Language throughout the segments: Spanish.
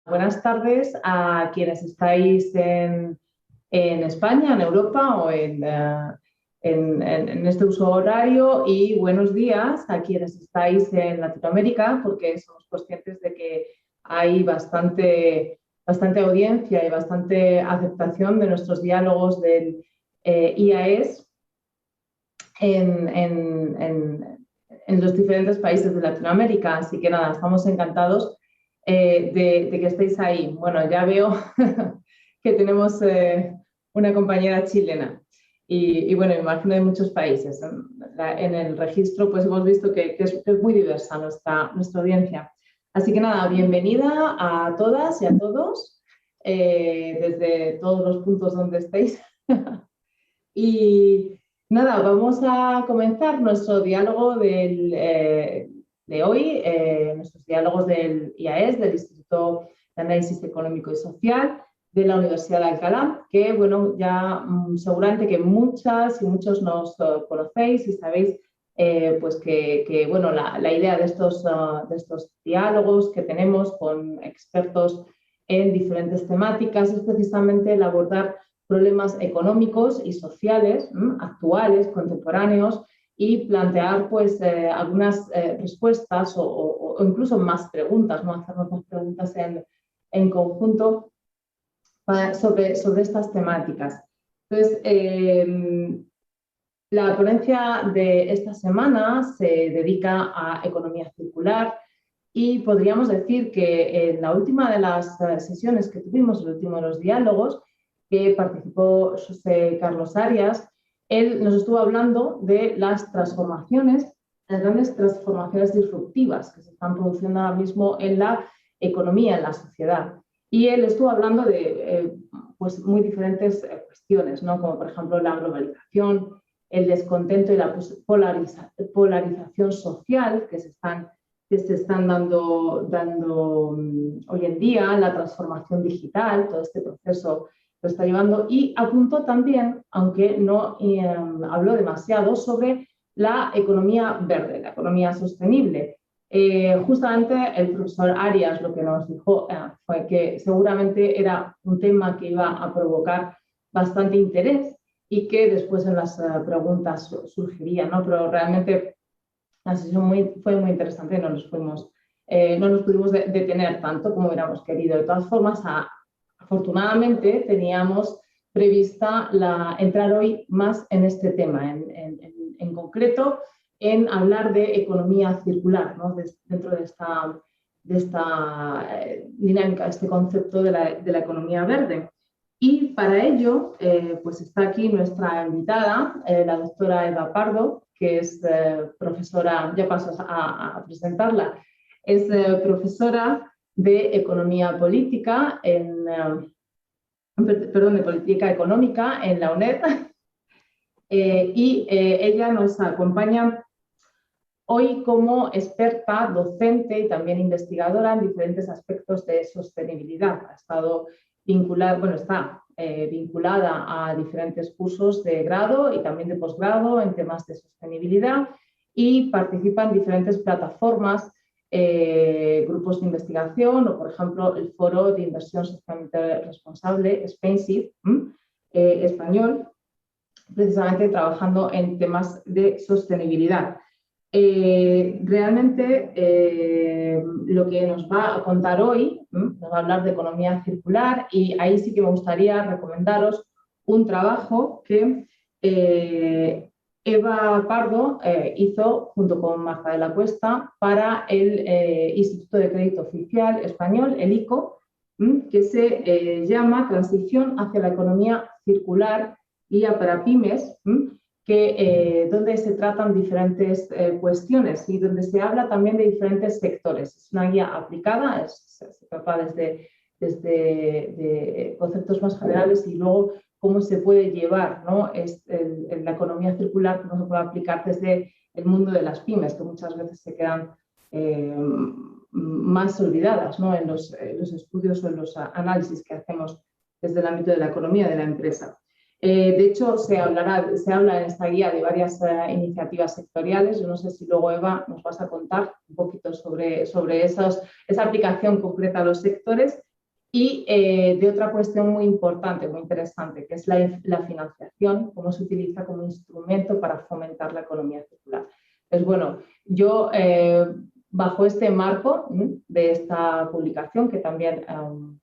Buenas tardes a quienes estáis en España, en Europa o en este uso horario, y buenos días a quienes estáis en Latinoamérica, porque somos conscientes de que hay bastante audiencia y bastante aceptación de nuestros diálogos del IAES en los diferentes países de Latinoamérica. Así que nada, estamos encantados de que estéis ahí. Bueno, ya veo que tenemos una compañera chilena y bueno, me imagino de muchos países. En el registro pues hemos visto que es muy diversa nuestra audiencia. Así que nada, bienvenida a todas y a todos desde todos los puntos donde estéis. Y nada, vamos a comenzar nuestro diálogo de hoy, nuestros diálogos del IAES, del Instituto de Análisis Económico y Social de la Universidad de Alcalá, que bueno, ya seguramente que muchas y muchos nos conocéis y sabéis pues que bueno, la idea de estos diálogos que tenemos con expertos en diferentes temáticas es precisamente el abordar problemas económicos y sociales actuales, contemporáneos, y plantear pues, algunas respuestas o incluso más preguntas, ¿no? Hacernos más preguntas en conjunto sobre estas temáticas. Entonces, la ponencia de esta semana se dedica a economía circular y podríamos decir que en la última de las sesiones que tuvimos, el último de los diálogos, que participó José Carlos Arias, él nos estuvo hablando de las transformaciones, las grandes transformaciones disruptivas que se están produciendo ahora mismo en la economía, en la sociedad. Y él estuvo hablando de pues muy diferentes cuestiones, ¿no? Como por ejemplo la globalización, el descontento y la polarización social que se están dando hoy en día, la transformación digital, todo este proceso lo está llevando, y apuntó también, aunque no habló demasiado, sobre la economía verde, la economía sostenible. Justamente el profesor Arias lo que nos dijo fue que seguramente era un tema que iba a provocar bastante interés y que después en las preguntas surgiría, ¿no? Pero realmente la sesión fue muy interesante, no nos pudimos detener tanto como hubiéramos querido. De todas formas, afortunadamente teníamos prevista entrar hoy más en este tema, en concreto en hablar de economía circular, ¿no? Dentro de esta dinámica, este concepto de la economía verde. Y para ello, pues está aquí nuestra invitada, la doctora Eva Pardo, que es profesora, ya paso a presentarla, es profesora de Economía Política de Política Económica en la UNED, y ella nos acompaña hoy como experta, docente y también investigadora en diferentes aspectos de sostenibilidad. Está vinculada a diferentes cursos de grado y también de posgrado en temas de sostenibilidad y participa en diferentes plataformas, grupos de investigación o, por ejemplo, el Foro de Inversión Socialmente Responsable, SPAINSIF, español, precisamente trabajando en temas de sostenibilidad. Realmente lo que nos va a contar hoy, nos va a hablar de economía circular, y ahí sí que me gustaría recomendaros un trabajo que Eva Pardo hizo junto con Marta de la Cuesta para el Instituto de Crédito Oficial Español, el ICO, que se llama Transición hacia la economía circular, guía para pymes, donde se tratan diferentes cuestiones y donde se habla también de diferentes sectores. Es una guía aplicada, se trata desde conceptos más generales y luego cómo se puede llevar, ¿no? La economía circular, cómo se puede aplicar desde el mundo de las pymes, que muchas veces se quedan más olvidadas, ¿no? En los estudios o en los análisis que hacemos desde el ámbito de la economía de la empresa. De hecho, se habla en esta guía de varias iniciativas sectoriales. Yo no sé si luego, Eva, nos vas a contar un poquito sobre esa aplicación concreta a los sectores, y de otra cuestión muy importante, muy interesante, que es la financiación, cómo se utiliza como instrumento para fomentar la economía circular. Pues bueno, yo bajo este marco de esta publicación, que también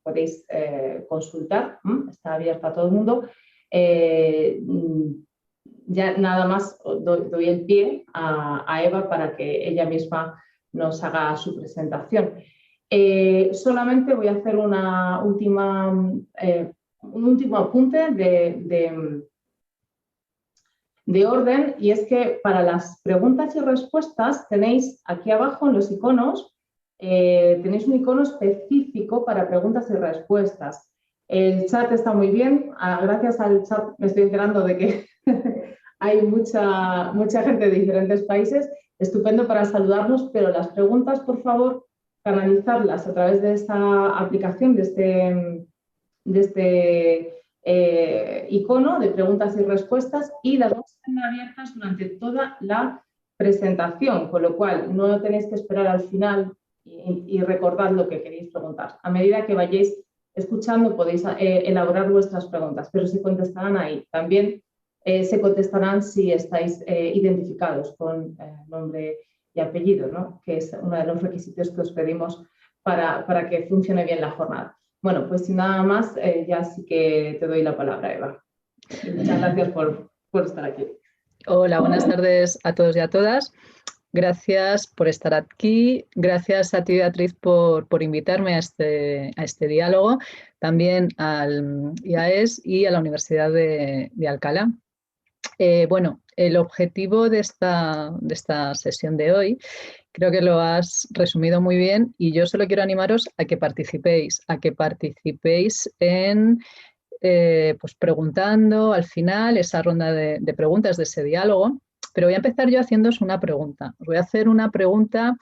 podéis consultar, está abierta a todo el mundo, ya nada más doy el pie a Eva para que ella misma nos haga su presentación. Solamente voy a hacer un último apunte de orden, y es que para las preguntas y respuestas tenéis aquí abajo en los iconos, tenéis un icono específico para preguntas y respuestas. El chat está muy bien, gracias al chat me estoy enterando de que hay mucha gente de diferentes países, estupendo para saludarnos, pero las preguntas, por favor, canalizarlas a través de esta aplicación, de este icono de preguntas y respuestas, y las vamos a tener abiertas durante toda la presentación, con lo cual no tenéis que esperar al final y recordar lo que queréis preguntar. A medida que vayáis escuchando podéis elaborar vuestras preguntas, pero se contestarán ahí. También se contestarán si estáis identificados con nombre y apellido, ¿no? Que es uno de los requisitos que os pedimos para que funcione bien la jornada. Bueno, pues sin nada más, ya sí que te doy la palabra, Eva. Y muchas gracias por estar aquí. Hola, buenas tardes a todos y a todas. Gracias por estar aquí. Gracias a ti, Beatriz, por invitarme a este diálogo. También al IAES y a la Universidad de Alcalá. Bueno, el objetivo de esta sesión de hoy creo que lo has resumido muy bien, y yo solo quiero animaros a que participéis en pues preguntando al final esa ronda de preguntas de ese diálogo. Pero voy a empezar yo haciéndoos una pregunta. Os voy a hacer una pregunta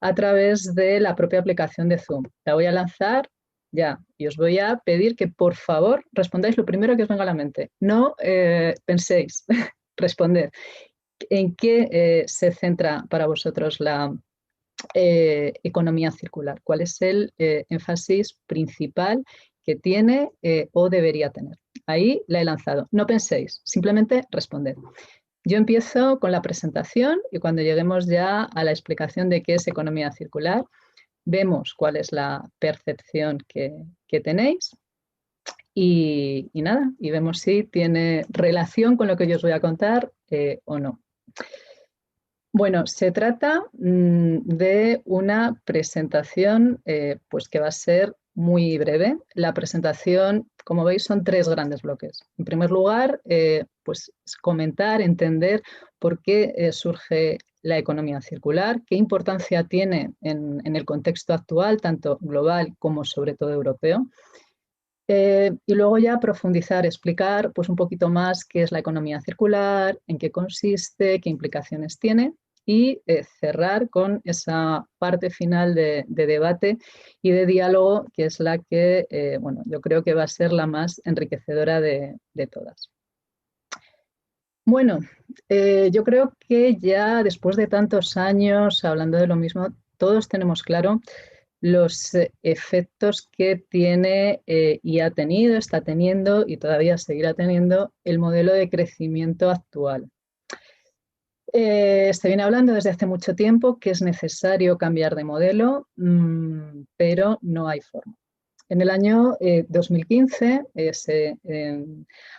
a través de la propia aplicación de Zoom. La voy a lanzar ya y os voy a pedir que por favor respondáis lo primero que os venga a la mente. No penséis, responded. ¿En qué se centra para vosotros la economía circular? ¿Cuál es el énfasis principal que tiene o debería tener? Ahí la he lanzado. No penséis, simplemente responded. Yo empiezo con la presentación y cuando lleguemos ya a la explicación de qué es economía circular, vemos cuál es la percepción que tenéis y nada, y vemos si tiene relación con lo que yo os voy a contar o no. Bueno, se trata de una presentación pues que va a ser muy breve. La presentación, como veis, son 3 grandes bloques. En primer lugar, pues comentar, entender por qué surge la economía circular, qué importancia tiene en el contexto actual, tanto global como sobre todo europeo. Y luego ya profundizar, explicar pues un poquito más qué es la economía circular, en qué consiste, qué implicaciones tiene, y cerrar con esa parte final de debate y de diálogo, que es la que bueno, yo creo que va a ser la más enriquecedora de todas. Bueno, yo creo que ya después de tantos años hablando de lo mismo, todos tenemos claro los efectos que tiene y ha tenido, está teniendo y todavía seguirá teniendo el modelo de crecimiento actual. Se viene hablando desde hace mucho tiempo que es necesario cambiar de modelo, pero no hay forma. En el año 2015 se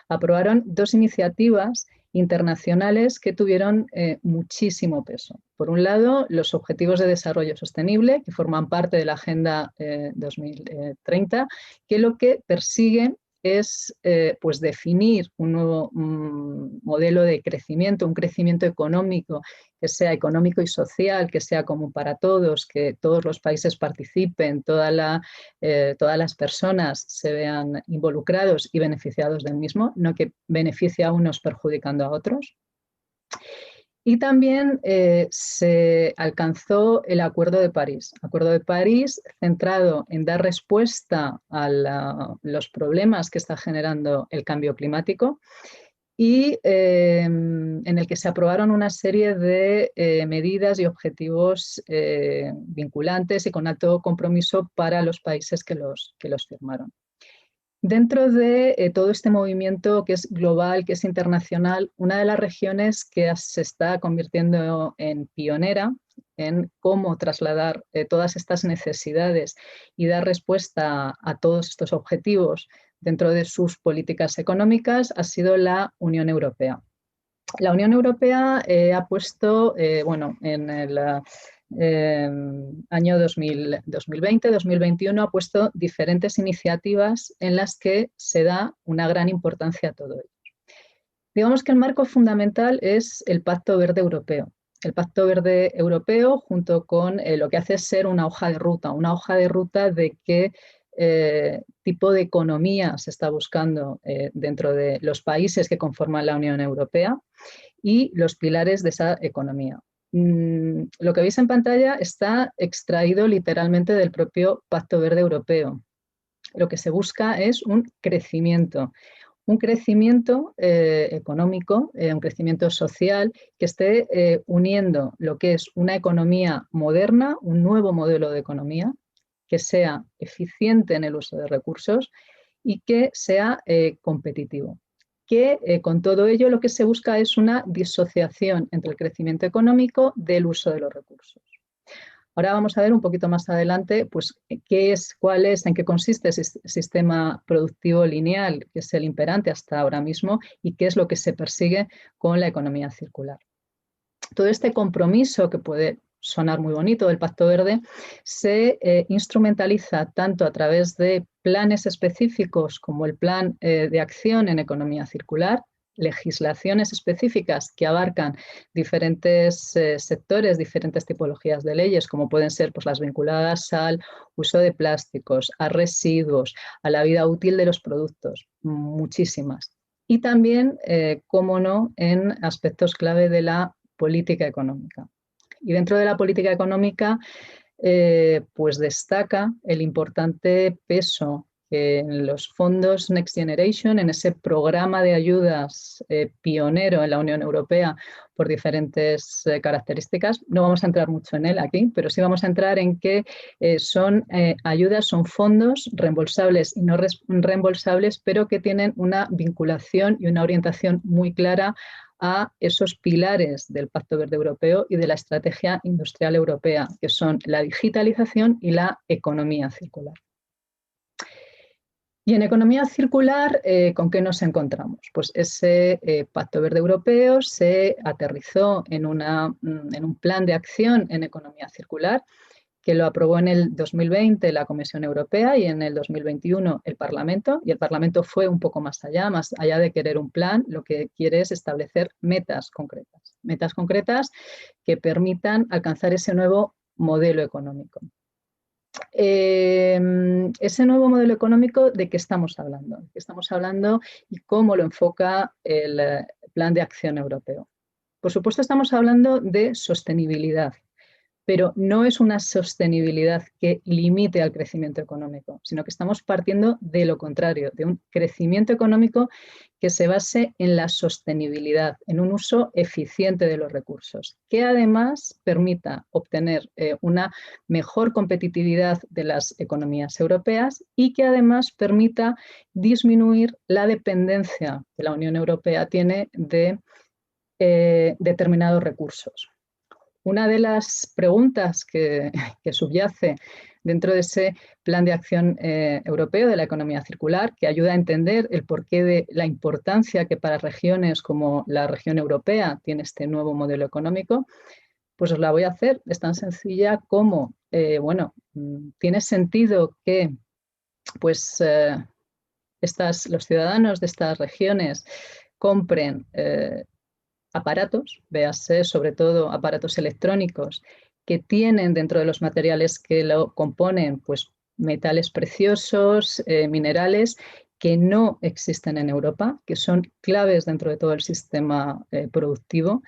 aprobaron 2 iniciativas internacionales que tuvieron muchísimo peso. Por un lado, los Objetivos de Desarrollo Sostenible, que forman parte de la Agenda 2030, que lo que persiguen es pues definir un nuevo modelo de crecimiento, un crecimiento económico que sea económico y social, que sea común para todos, que todos los países participen, todas las personas se vean involucrados y beneficiados del mismo, no que beneficie a unos perjudicando a otros. Y también se alcanzó el Acuerdo de París. Acuerdo de París centrado en dar respuesta a los problemas que está generando el cambio climático y en el que se aprobaron una serie de medidas y objetivos vinculantes y con alto compromiso para los países que los firmaron. Dentro de todo este movimiento que es global, que es internacional, una de las regiones que se está convirtiendo en pionera en cómo trasladar todas estas necesidades y dar respuesta a todos estos objetivos dentro de sus políticas económicas ha sido la Unión Europea. La Unión Europea ha puesto, bueno, en el año 2020-2021 ha puesto diferentes iniciativas en las que se da una gran importancia a todo ello. Digamos que el marco fundamental es el Pacto Verde Europeo. El Pacto Verde Europeo, junto con lo que hace es ser una hoja de ruta de qué tipo de economía se está buscando dentro de los países que conforman la Unión Europea y los pilares de esa economía. Lo que veis en pantalla está extraído literalmente del propio Pacto Verde Europeo. Lo que se busca es un crecimiento económico, un crecimiento social que esté uniendo lo que es una economía moderna, un nuevo modelo de economía, que sea eficiente en el uso de recursos y que sea competitivo. Que con todo ello lo que se busca es una disociación entre el crecimiento económico del uso de los recursos. Ahora vamos a ver un poquito más adelante pues, cuál es, en qué consiste ese sistema productivo lineal, que es el imperante hasta ahora mismo, y qué es lo que se persigue con la economía circular. Todo este compromiso, que puede sonar muy bonito, del Pacto Verde, se instrumentaliza tanto a través de planes específicos como el Plan de Acción en Economía Circular, legislaciones específicas que abarcan diferentes sectores, diferentes tipologías de leyes, como pueden ser pues, las vinculadas al uso de plásticos, a residuos, a la vida útil de los productos, muchísimas. Y también, cómo no, en aspectos clave de la política económica. Y dentro de la política económica, pues destaca el importante peso en los fondos Next Generation, en ese programa de ayudas pionero en la Unión Europea por diferentes características. No vamos a entrar mucho en él aquí, pero sí vamos a entrar en que son ayudas, son fondos reembolsables y no reembolsables, pero que tienen una vinculación y una orientación muy clara a esos pilares del Pacto Verde Europeo y de la Estrategia Industrial Europea, que son la digitalización y la economía circular. Y en economía circular, ¿con qué nos encontramos? Pues ese Pacto Verde Europeo se aterrizó en un plan de acción en economía circular que lo aprobó en el 2020 la Comisión Europea y en el 2021 el Parlamento. Y el Parlamento fue un poco más allá de querer un plan, lo que quiere es establecer metas concretas que permitan alcanzar ese nuevo modelo económico. Ese nuevo modelo económico, ¿de qué estamos hablando? ¿De qué estamos hablando y cómo lo enfoca el Plan de Acción Europeo? Por supuesto, estamos hablando de sostenibilidad, pero no es una sostenibilidad que limite al crecimiento económico, sino que estamos partiendo de lo contrario, de un crecimiento económico que se base en la sostenibilidad, en un uso eficiente de los recursos, que además permita obtener una mejor competitividad de las economías europeas y que además permita disminuir la dependencia que la Unión Europea tiene de determinados recursos. Una de las preguntas que subyace dentro de ese plan de acción europeo de la economía circular, que ayuda a entender el porqué de la importancia que para regiones como la región europea tiene este nuevo modelo económico, pues os la voy a hacer. Es tan sencilla como, tiene sentido que pues, los ciudadanos de estas regiones compren aparatos, véase sobre todo aparatos electrónicos, que tienen dentro de los materiales que lo componen pues, metales preciosos, minerales que no existen en Europa, que son claves dentro de todo el sistema productivo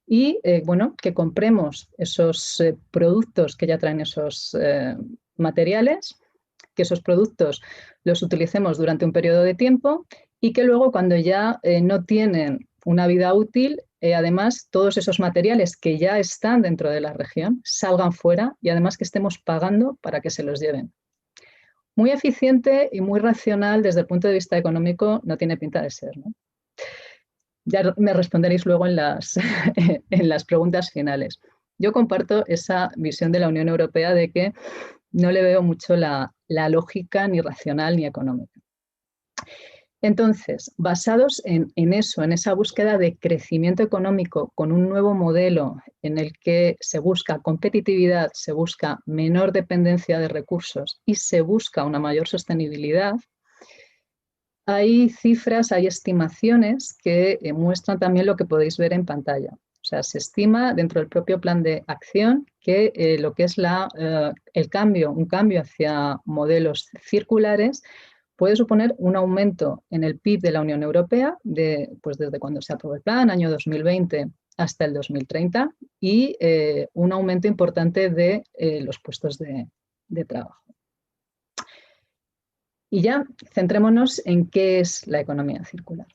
y que compremos esos productos que ya traen esos materiales, que esos productos los utilicemos durante un periodo de tiempo y que luego cuando ya no tienen una vida útil, además todos esos materiales que ya están dentro de la región salgan fuera y además que estemos pagando para que se los lleven. Muy eficiente y muy racional desde el punto de vista económico no tiene pinta de ser, ¿no? Ya me responderéis luego en las preguntas finales. Yo comparto esa visión de la Unión Europea de que no le veo mucho la lógica ni racional ni económica. Entonces, basados en eso, en esa búsqueda de crecimiento económico con un nuevo modelo en el que se busca competitividad, se busca menor dependencia de recursos y se busca una mayor sostenibilidad, hay cifras, hay estimaciones que muestran también lo que podéis ver en pantalla. O sea, se estima dentro del propio plan de acción que lo que es un cambio hacia modelos circulares puede suponer un aumento en el PIB de la Unión Europea pues desde cuando se aprobó el plan, año 2020 hasta el 2030, y un aumento importante de los puestos de trabajo. Y ya centrémonos en qué es la economía circular.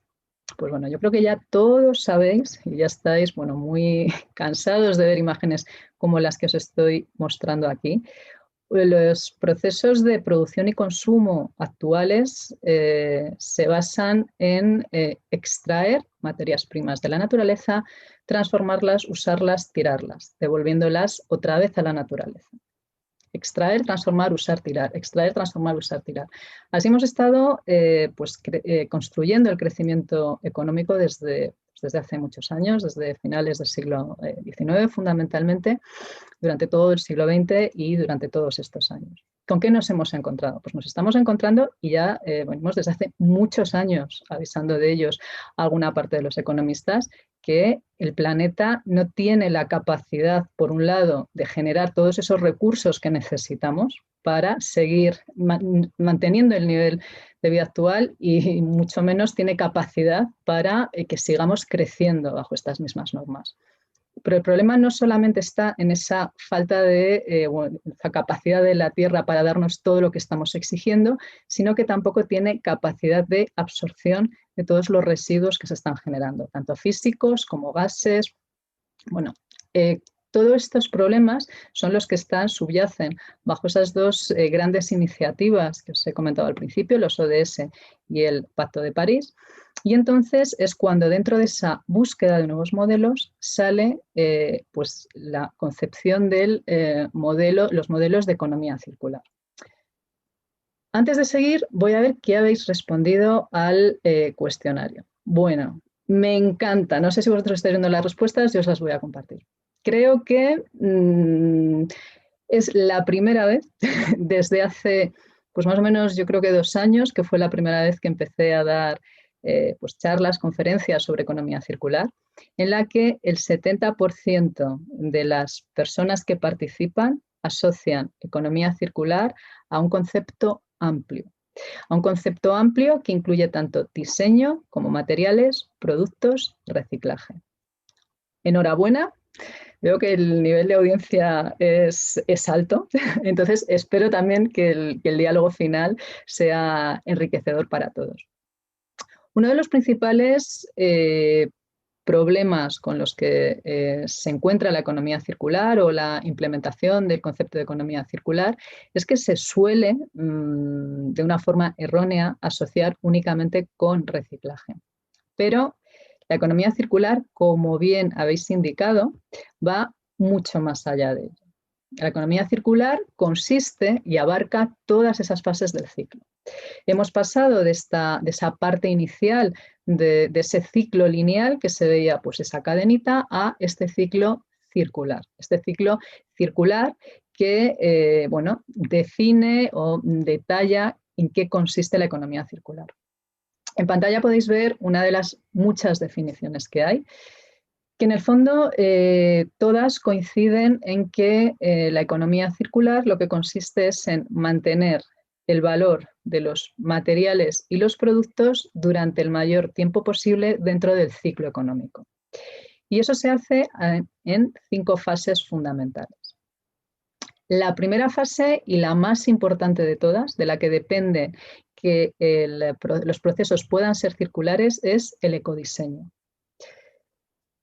Pues bueno, yo creo que ya todos sabéis y ya estáis, bueno, muy cansados de ver imágenes como las que os estoy mostrando aquí. Los procesos de producción y consumo actuales se basan en extraer materias primas de la naturaleza, transformarlas, usarlas, tirarlas, devolviéndolas otra vez a la naturaleza. Extraer, transformar, usar, tirar. Extraer, transformar, usar, tirar. Así hemos estado construyendo el crecimiento económico desde hace muchos años, desde finales del siglo XIX fundamentalmente, durante todo el siglo XX y durante todos estos años. ¿Con qué nos hemos encontrado? Pues nos estamos encontrando, y ya venimos desde hace muchos años avisando de ellos a alguna parte de los economistas, que el planeta no tiene la capacidad, por un lado, de generar todos esos recursos que necesitamos para seguir manteniendo el nivel de vida actual, y mucho menos tiene capacidad para que sigamos creciendo bajo estas mismas normas. Pero el problema no solamente está en esa falta de esa capacidad de la Tierra para darnos todo lo que estamos exigiendo, sino que tampoco tiene capacidad de absorción de todos los residuos que se están generando, tanto físicos como gases. Bueno, todos estos problemas son los que subyacen bajo esas dos grandes iniciativas que os he comentado al principio, los ODS y el Pacto de París. Y entonces es cuando dentro de esa búsqueda de nuevos modelos sale pues la concepción del los modelos de economía circular. Antes de seguir, voy a ver qué habéis respondido al cuestionario. Bueno, me encanta. No sé si vosotros estáis viendo las respuestas, yo os las voy a compartir. Creo que es la primera vez desde hace, pues más o menos, yo creo que 2 años, que fue la primera vez que empecé a dar pues charlas, conferencias sobre economía circular, en la que el 70% de las personas que participan asocian economía circular a un concepto amplio. A un concepto amplio que incluye tanto diseño como materiales, productos, reciclaje. Enhorabuena. Veo que el nivel de audiencia es alto, entonces espero también que el diálogo final sea enriquecedor para todos. Uno de los principales problemas con los que se encuentra la economía circular o la implementación del concepto de economía circular es que se suele, de una forma errónea, asociar únicamente con reciclaje. Pero la economía circular, como bien habéis indicado, va mucho más allá de ello. La economía circular consiste y abarca todas esas fases del ciclo. Hemos pasado de esa parte inicial de ese ciclo lineal que se veía, pues esa cadenita, a este ciclo circular. Este ciclo circular que bueno, define o detalla en qué consiste la economía circular. En pantalla podéis ver una de las muchas definiciones que hay, que en el fondo todas coinciden en que la economía circular lo que consiste es en mantener el valor de los materiales y los productos durante el mayor tiempo posible dentro del ciclo económico. Y eso se hace en 5 fases fundamentales. La primera fase y la más importante de todas, de la que depende que los procesos puedan ser circulares, es el ecodiseño.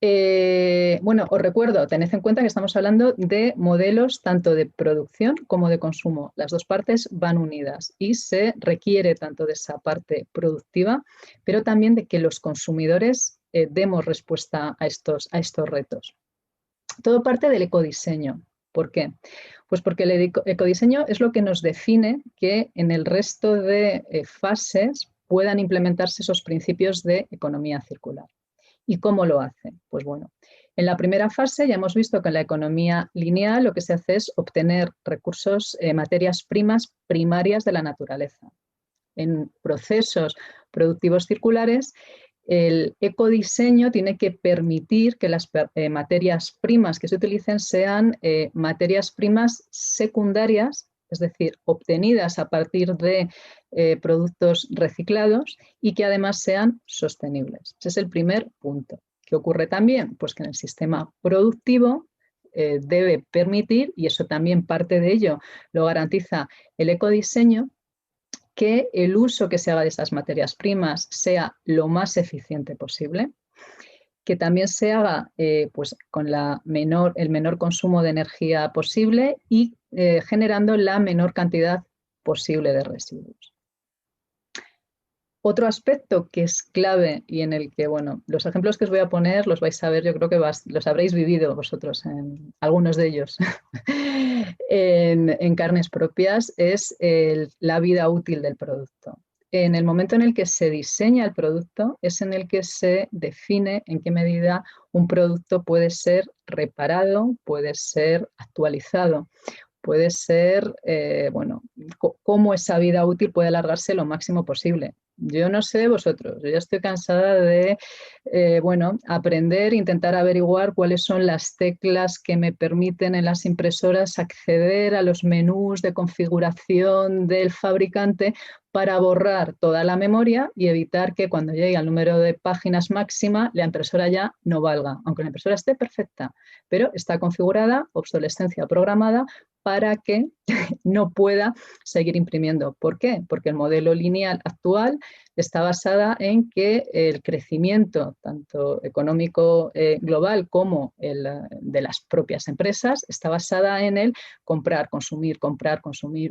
Bueno, os recuerdo, tened en cuenta que estamos hablando de modelos tanto de producción como de consumo. Las dos partes van unidas y se requiere tanto de esa parte productiva, pero también de que los consumidores demos respuesta a estos retos. Todo parte del ecodiseño. ¿Por qué? Pues porque el ecodiseño es lo que nos define que en el resto de fases puedan implementarse esos principios de economía circular. ¿Y cómo lo hace? Pues bueno, en la primera fase ya hemos visto que en la economía lineal lo que se hace es obtener recursos, materias primas primarias de la naturaleza. En procesos productivos circulares, el ecodiseño tiene que permitir que las materias primas que se utilicen sean materias primas secundarias, es decir, obtenidas a partir de productos reciclados y que además sean sostenibles. Ese es el primer punto. ¿Qué ocurre también? Pues que en el sistema productivo debe permitir, y eso también parte de ello lo garantiza el ecodiseño, que el uso que se haga de esas materias primas sea lo más eficiente posible, que también se haga pues con el menor consumo de energía posible y generando la menor cantidad posible de residuos. Otro aspecto que es clave y en el que, bueno, los ejemplos que os voy a poner los vais a ver, yo creo que los habréis vivido vosotros, en algunos de ellos, en carnes propias, es la vida útil del producto. En el momento en el que se diseña el producto es en el que se define en qué medida un producto puede ser reparado, puede ser actualizado, puede ser, bueno, cómo esa vida útil puede alargarse lo máximo posible. Yo no sé vosotros, yo ya estoy cansada de, bueno, aprender, intentar averiguar cuáles son las teclas que me permiten en las impresoras acceder a los menús de configuración del fabricante para borrar toda la memoria y evitar que cuando llegue al número de páginas máxima la impresora ya no valga, aunque la impresora esté perfecta, pero está configurada, obsolescencia programada, para que no pueda seguir imprimiendo. ¿Por qué? Porque el modelo lineal actual está basada en que el crecimiento, tanto económico global como el de las propias empresas, está basada en el comprar, consumir,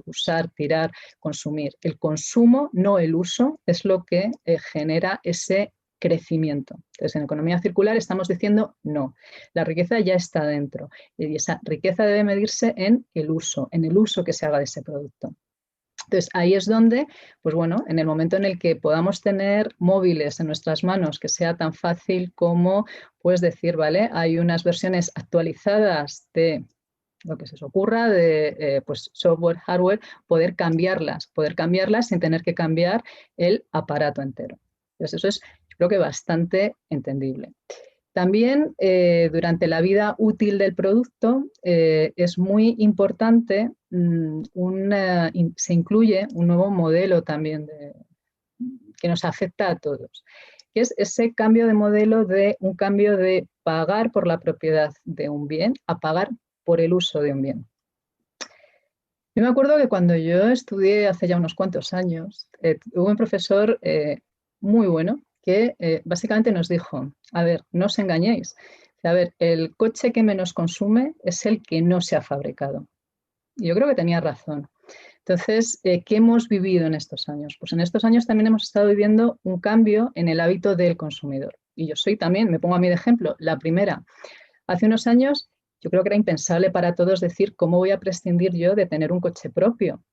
usar, tirar, consumir. El consumo, no el uso, es lo que genera ese crecimiento. Entonces, en economía circular estamos diciendo no, la riqueza ya está dentro y esa riqueza debe medirse en el uso que se haga de ese producto. Entonces, ahí es donde, pues bueno, en el momento en el que podamos tener móviles en nuestras manos, que sea tan fácil como, pues decir, vale, hay unas versiones actualizadas de lo que se os ocurra, de pues software, hardware, poder cambiarlas sin tener que cambiar el aparato entero. Entonces, eso es, yo creo que bastante entendible. También durante la vida útil del producto es muy importante, se incluye un nuevo modelo también que nos afecta a todos, que es ese cambio de modelo de un cambio de pagar por la propiedad de un bien a pagar por el uso de un bien. Yo me acuerdo que cuando yo estudié hace ya unos cuantos años, hubo un profesor muy bueno que básicamente nos dijo, a ver, no os engañéis, a ver, el coche que menos consume es el que no se ha fabricado. Y yo creo que tenía razón. Entonces, ¿qué hemos vivido en estos años? Pues en estos años también hemos estado viviendo un cambio en el hábito del consumidor. Y yo soy también, me pongo a mí de ejemplo, la primera. Hace unos años yo creo que era impensable para todos decir cómo voy a prescindir yo de tener un coche propio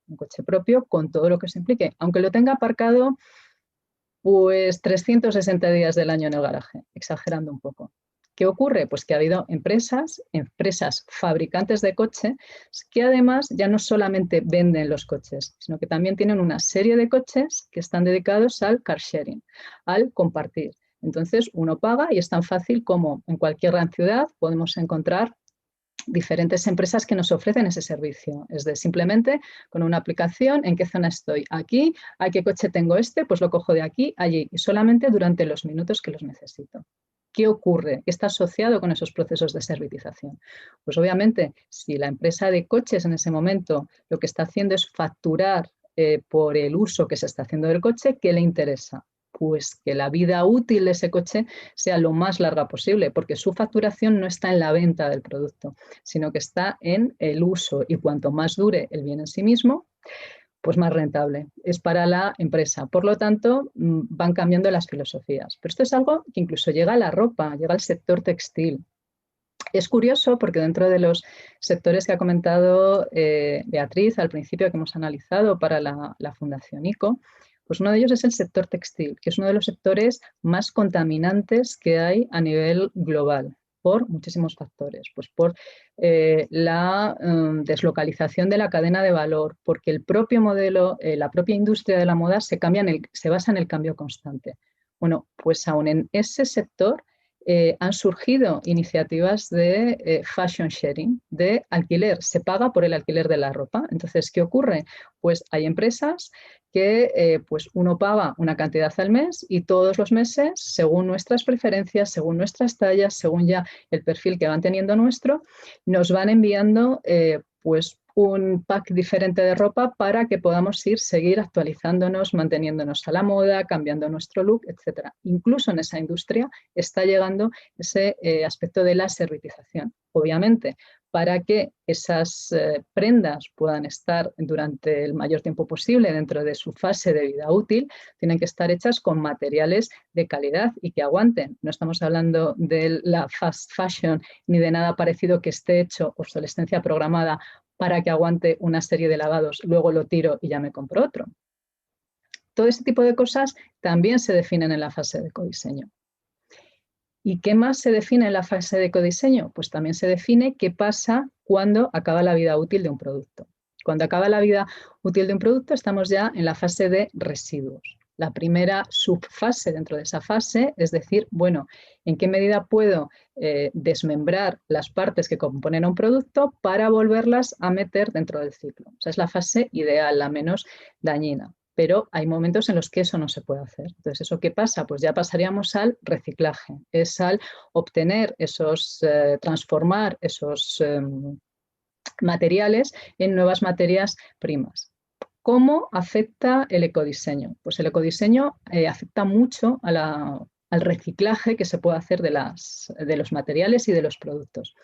con todo lo que se implique, aunque lo tenga aparcado pues 360 días del año en el garaje, exagerando un poco. ¿Qué ocurre? Pues que ha habido empresas fabricantes de coches que además ya no solamente venden los coches, sino que también tienen una serie de coches que están dedicados al car sharing, al compartir. Entonces uno paga y es tan fácil como en cualquier gran ciudad podemos encontrar diferentes empresas que nos ofrecen ese servicio. Es de simplemente con una aplicación, ¿en qué zona estoy? Aquí, ¿a qué coche tengo este? Pues lo cojo de aquí, allí, y solamente durante los minutos que los necesito. ¿Qué ocurre? ¿Qué está asociado con esos procesos de servitización? Pues obviamente, si la empresa de coches en ese momento lo que está haciendo es facturar por el uso que se está haciendo del coche, ¿qué le interesa? Pues que la vida útil de ese coche sea lo más larga posible, porque su facturación no está en la venta del producto, sino que está en el uso, y cuanto más dure el bien en sí mismo, pues más rentable es para la empresa. Por lo tanto, van cambiando las filosofías. Pero esto es algo que incluso llega a la ropa, llega al sector textil. Es curioso porque dentro de los sectores que ha comentado Beatriz al principio que hemos analizado para la Fundación ICO, pues uno de ellos es el sector textil, que es uno de los sectores más contaminantes que hay a nivel global por muchísimos factores, pues por la deslocalización de la cadena de valor, porque el propio modelo, la propia industria de la moda se basa en el cambio constante. Bueno, pues aún en ese sector han surgido iniciativas de fashion sharing, de alquiler. Se paga por el alquiler de la ropa. Entonces, ¿qué ocurre? Pues hay empresas que pues uno paga una cantidad al mes y todos los meses, según nuestras preferencias, según nuestras tallas, según ya el perfil que van teniendo nuestro, nos van enviando pues un pack diferente de ropa para que podamos seguir actualizándonos, manteniéndonos a la moda, cambiando nuestro look, etc. Incluso en esa industria está llegando ese aspecto de la servitización. Obviamente, para que esas prendas puedan estar durante el mayor tiempo posible dentro de su fase de vida útil, tienen que estar hechas con materiales de calidad y que aguanten. No estamos hablando de la fast fashion ni de nada parecido que esté hecho obsolescencia programada para que aguante una serie de lavados, luego lo tiro y ya me compro otro. Todo ese tipo de cosas también se definen en la fase de ecodiseño. ¿Y qué más se define en la fase de ecodiseño? Pues también se define qué pasa cuando acaba la vida útil de un producto. Cuando acaba la vida útil de un producto estamos ya en la fase de residuos. La primera subfase dentro de esa fase es decir, bueno, ¿en qué medida puedo desmembrar las partes que componen a un producto para volverlas a meter dentro del ciclo? O sea, es la fase ideal, la menos dañina. Pero hay momentos en los que eso no se puede hacer. Entonces, ¿eso qué pasa? Pues ya pasaríamos al reciclaje, es al obtener transformar esos materiales en nuevas materias primas. ¿Cómo afecta el ecodiseño? Pues el ecodiseño afecta mucho al reciclaje que se puede hacer de los materiales y de los productos.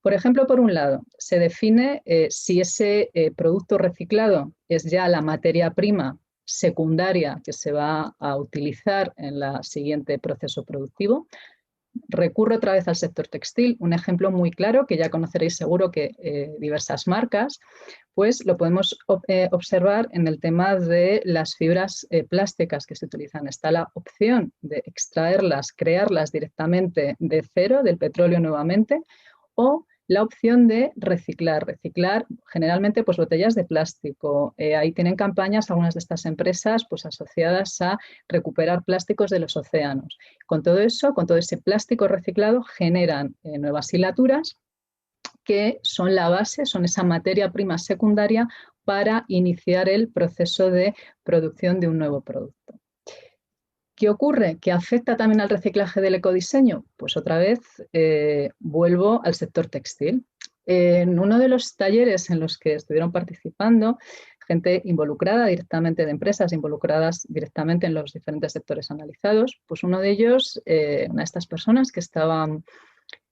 Por ejemplo, por un lado, se define si ese producto reciclado es ya la materia prima secundaria que se va a utilizar en el siguiente proceso productivo. Recurro otra vez al sector textil, un ejemplo muy claro que ya conoceréis seguro que diversas marcas, pues lo podemos observar en el tema de las fibras plásticas que se utilizan. Está la opción de extraerlas, crearlas directamente de cero, del petróleo nuevamente, o la opción de reciclar generalmente pues botellas de plástico. Ahí tienen campañas algunas de estas empresas pues asociadas a recuperar plásticos de los océanos. Con todo eso, con todo ese plástico reciclado, generan nuevas hilaturas que son la base, son esa materia prima secundaria para iniciar el proceso de producción de un nuevo producto. ¿Qué ocurre? ¿Que afecta también al reciclaje del ecodiseño? Pues otra vez vuelvo al sector textil. En uno de los talleres en los que estuvieron participando gente involucrada directamente de empresas, involucradas directamente en los diferentes sectores analizados, pues uno de ellos, una de estas personas que estaban,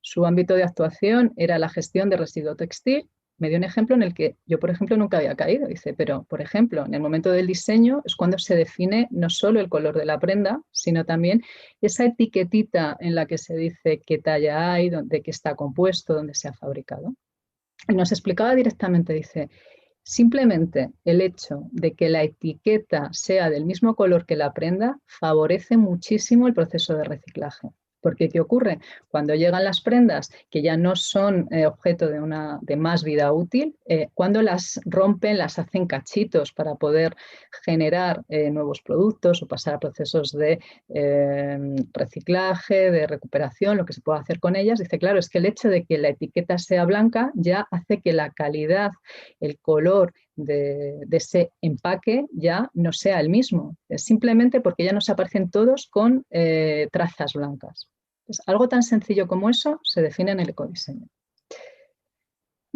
su ámbito de actuación era la gestión de residuo textil, me dio un ejemplo en el que yo, por ejemplo, nunca había caído. Dice, pero, por ejemplo, en el momento del diseño es cuando se define no solo el color de la prenda, sino también esa etiquetita en la que se dice qué talla hay, de qué está compuesto, dónde se ha fabricado. Y nos explicaba directamente, dice, simplemente el hecho de que la etiqueta sea del mismo color que la prenda favorece muchísimo el proceso de reciclaje. Porque ¿qué ocurre? Cuando llegan las prendas que ya no son objeto de más vida útil, cuando las rompen, las hacen cachitos para poder generar nuevos productos o pasar a procesos de reciclaje, de recuperación, lo que se puede hacer con ellas. Dice, claro, es que el hecho de que la etiqueta sea blanca ya hace que la calidad, el color de ese empaque ya no sea el mismo. Es simplemente porque ya nos aparecen todos con trazas blancas. Pues algo tan sencillo como eso se define en el ecodiseño.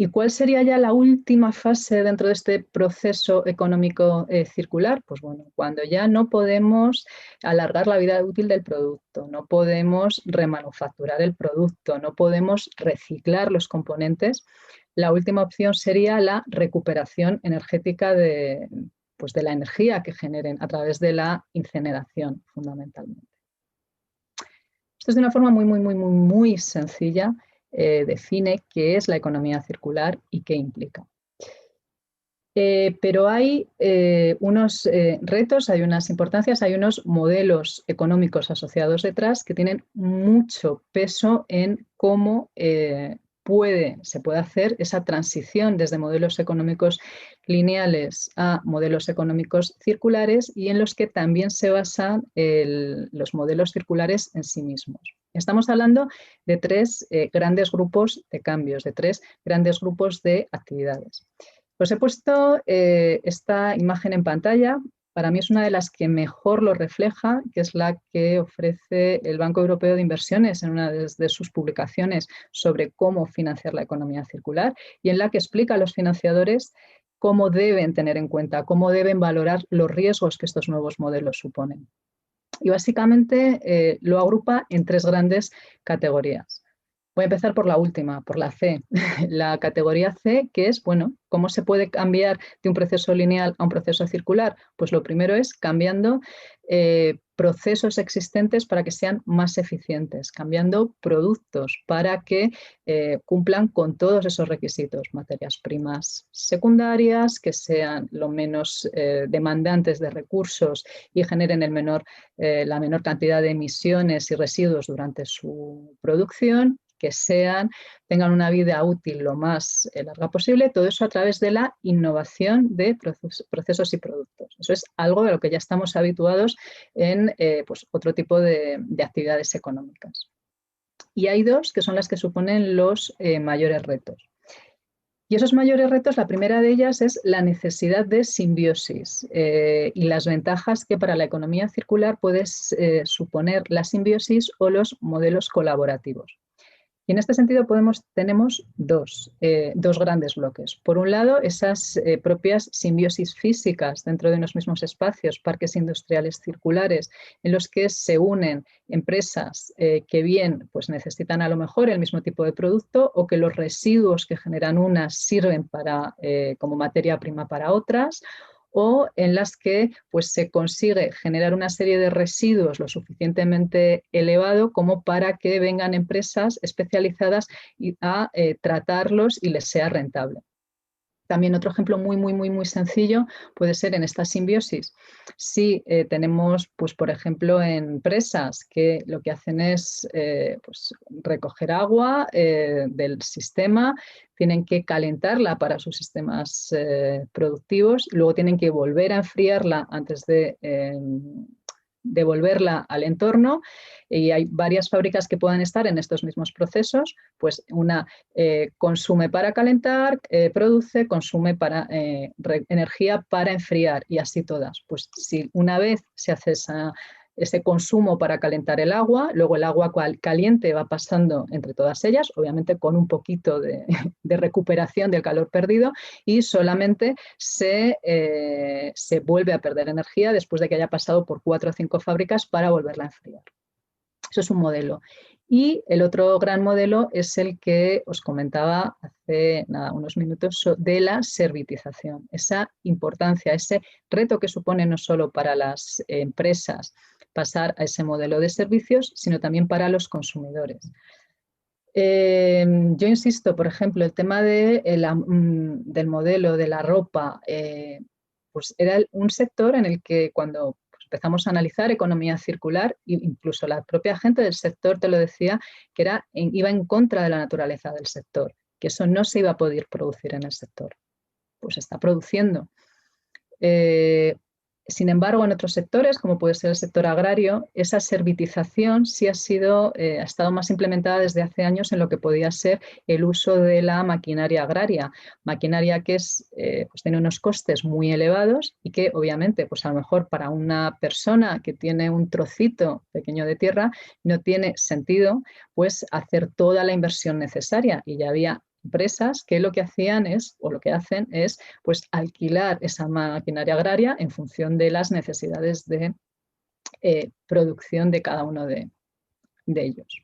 ¿Y cuál sería ya la última fase dentro de este proceso económico circular? Pues bueno, cuando ya no podemos alargar la vida útil del producto, no podemos remanufacturar el producto, no podemos reciclar los componentes, la última opción sería la recuperación energética pues de la energía que generen a través de la incineración, fundamentalmente. Esto es de una forma muy sencilla. Define qué es la economía circular y qué implica. Pero hay unos retos, hay unas importancias, hay unos modelos económicos asociados detrás que tienen mucho peso en cómo se puede hacer esa transición desde modelos económicos lineales a modelos económicos circulares y en los que también se basan los modelos circulares en sí mismos. Estamos hablando de tres grandes grupos de cambios, de tres grandes grupos de actividades. Os he puesto esta imagen en pantalla. Para mí es una de las que mejor lo refleja, que es la que ofrece el Banco Europeo de Inversiones en una de sus publicaciones sobre cómo financiar la economía circular y en la que explica a los financiadores cómo deben tener en cuenta, cómo deben valorar los riesgos que estos nuevos modelos suponen. Y básicamente lo agrupa en tres grandes categorías. Voy a empezar por la última, por la C. La categoría C, que es, bueno, ¿cómo se puede cambiar de un proceso lineal a un proceso circular? Pues lo primero es cambiando procesos existentes para que sean más eficientes, cambiando productos para que cumplan con todos esos requisitos, materias primas secundarias, que sean lo menos demandantes de recursos y generen la menor cantidad de emisiones y residuos durante su producción, que tengan una vida útil lo más larga posible, todo eso a través de la innovación de procesos y productos. Eso es algo de lo que ya estamos habituados en pues otro tipo de actividades económicas. Y hay dos que son las que suponen los mayores retos. Y esos mayores retos, la primera de ellas es la necesidad de simbiosis y las ventajas que para la economía circular puede suponer la simbiosis o los modelos colaborativos. Y en este sentido tenemos dos grandes bloques. Por un lado, esas propias simbiosis físicas dentro de unos mismos espacios, parques industriales circulares, en los que se unen empresas que bien pues necesitan a lo mejor el mismo tipo de producto o que los residuos que generan unas sirven como materia prima para otras, o en las que pues, se consigue generar una serie de residuos lo suficientemente elevado como para que vengan empresas especializadas a tratarlos y les sea rentable. También otro ejemplo muy sencillo puede ser en esta simbiosis. Si tenemos, pues, por ejemplo, empresas que lo que hacen es pues, recoger agua del sistema, tienen que calentarla para sus sistemas productivos, luego tienen que volver a enfriarla antes de devolverla al entorno, y hay varias fábricas que puedan estar en estos mismos procesos, pues una consume para calentar, produce, consume energía para enfriar y así todas. Pues si una vez se hace ese consumo para calentar el agua, luego el agua caliente va pasando entre todas ellas, obviamente con un poquito de recuperación del calor perdido, y solamente se vuelve a perder energía después de que haya pasado por 4 o 5 fábricas para volverla a enfriar. Eso es un modelo. Y el otro gran modelo es el que os comentaba hace unos minutos de la servitización. Esa importancia, ese reto que supone no solo para las empresas pasar a ese modelo de servicios, sino también para los consumidores. Yo insisto, por ejemplo, el tema del modelo de la ropa, pues era un sector en el que cuando empezamos a analizar economía circular, incluso la propia gente del sector te lo decía, que iba en contra de la naturaleza del sector, que eso no se iba a poder producir en el sector. Pues se está produciendo. Sin embargo, en otros sectores, como puede ser el sector agrario, esa servitización sí ha estado más implementada desde hace años en lo que podía ser el uso de la maquinaria agraria. Maquinaria que pues tiene unos costes muy elevados y que obviamente, pues a lo mejor para una persona que tiene un trocito pequeño de tierra no tiene sentido pues hacer toda la inversión necesaria, y ya había empresas que lo que hacían o lo que hacen es pues alquilar esa maquinaria agraria en función de las necesidades de producción de cada uno de ellos.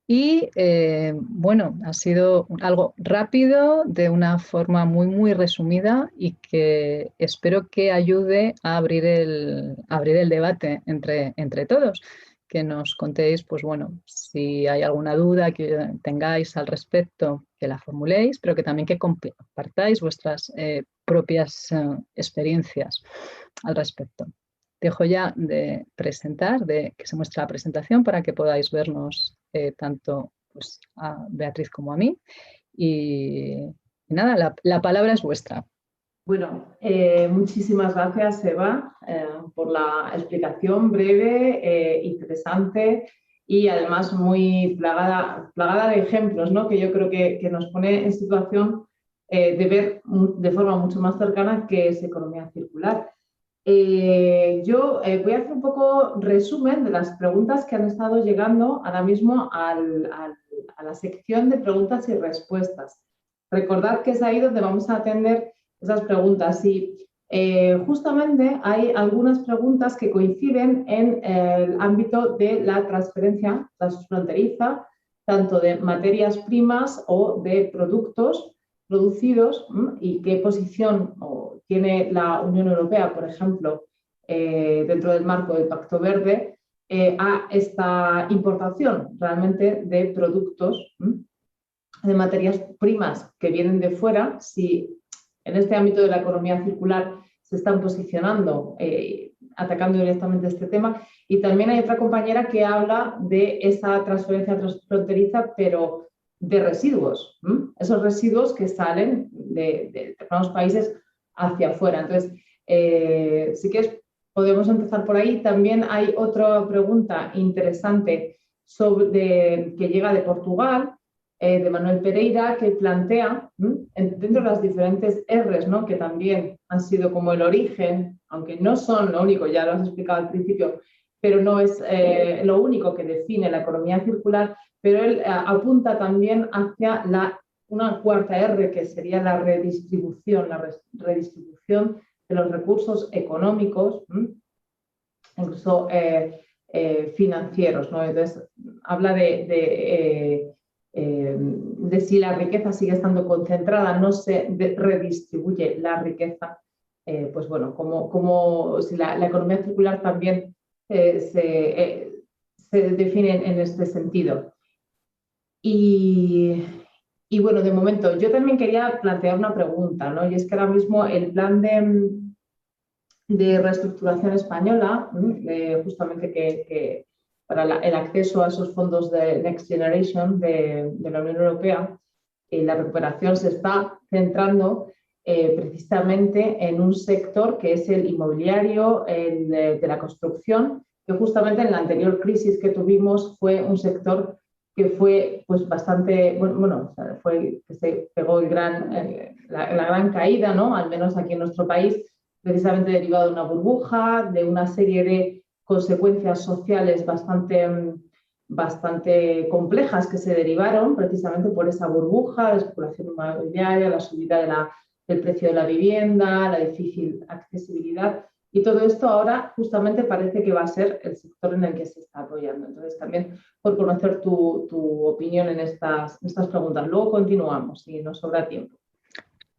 Y bueno, ha sido algo rápido, de una forma muy, muy resumida, y que espero que ayude a abrir el debate entre todos. Que nos contéis, pues bueno, si hay alguna duda que tengáis al respecto, que la formuléis, pero que también que compartáis vuestras propias experiencias al respecto. Dejo ya de presentar, de que se muestre la presentación para que podáis vernos tanto pues, a Beatriz como a mí. Y nada, la palabra es vuestra. Bueno, muchísimas gracias, Eva, por la explicación breve, interesante y además muy plagada de ejemplos, ¿no? Que yo creo que nos pone en situación de ver de forma mucho más cercana qué es economía circular. Yo voy a hacer un poco resumen de las preguntas que han estado llegando ahora mismo a la sección de preguntas y respuestas. Recordad que es ahí donde vamos a atender esas preguntas y justamente hay algunas preguntas que coinciden en el ámbito de la transferencia transfronteriza, tanto de materias primas o de productos producidos, y qué posición tiene la Unión Europea, por ejemplo, dentro del marco del Pacto Verde, a esta importación realmente de productos, de materias primas que vienen de fuera. Si en este ámbito de la economía circular se están posicionando, atacando directamente este tema. Y también hay otra compañera que habla de esa transferencia transfronteriza, pero de residuos, esos residuos que salen de determinados países hacia afuera. Entonces, si quieres, podemos empezar por ahí. También hay otra pregunta interesante que llega de Portugal, de Manuel Pereira, que plantea, dentro de las diferentes R's, ¿no? Que también han sido como el origen, aunque no son lo único, ya lo has explicado al principio, pero no es lo único que define la economía circular, pero él apunta también hacia una cuarta R, que sería la redistribución de los recursos económicos, incluso financieros, ¿no? Entonces, habla de si la riqueza sigue estando concentrada, no se redistribuye la riqueza, pues bueno, como si la economía circular también se define en este sentido. Y bueno, de momento, yo también quería plantear una pregunta, ¿no? Y es que ahora mismo el plan de reestructuración española, justamente que para el acceso a esos fondos de Next Generation de la Unión Europea, la recuperación se está centrando precisamente en un sector que es el inmobiliario, el de la construcción, que justamente en la anterior crisis que tuvimos fue un sector que fue pues bastante, fue que se pegó la gran caída, ¿no? Al menos aquí en nuestro país, precisamente derivado de una burbuja, de una serie de consecuencias sociales bastante complejas que se derivaron precisamente por esa burbuja, la especulación inmobiliaria, la subida del precio de la vivienda, la difícil accesibilidad. Y todo esto ahora justamente parece que va a ser el sector en el que se está apoyando. Entonces, también por conocer tu opinión en estas preguntas. Luego continuamos, si nos sobra tiempo.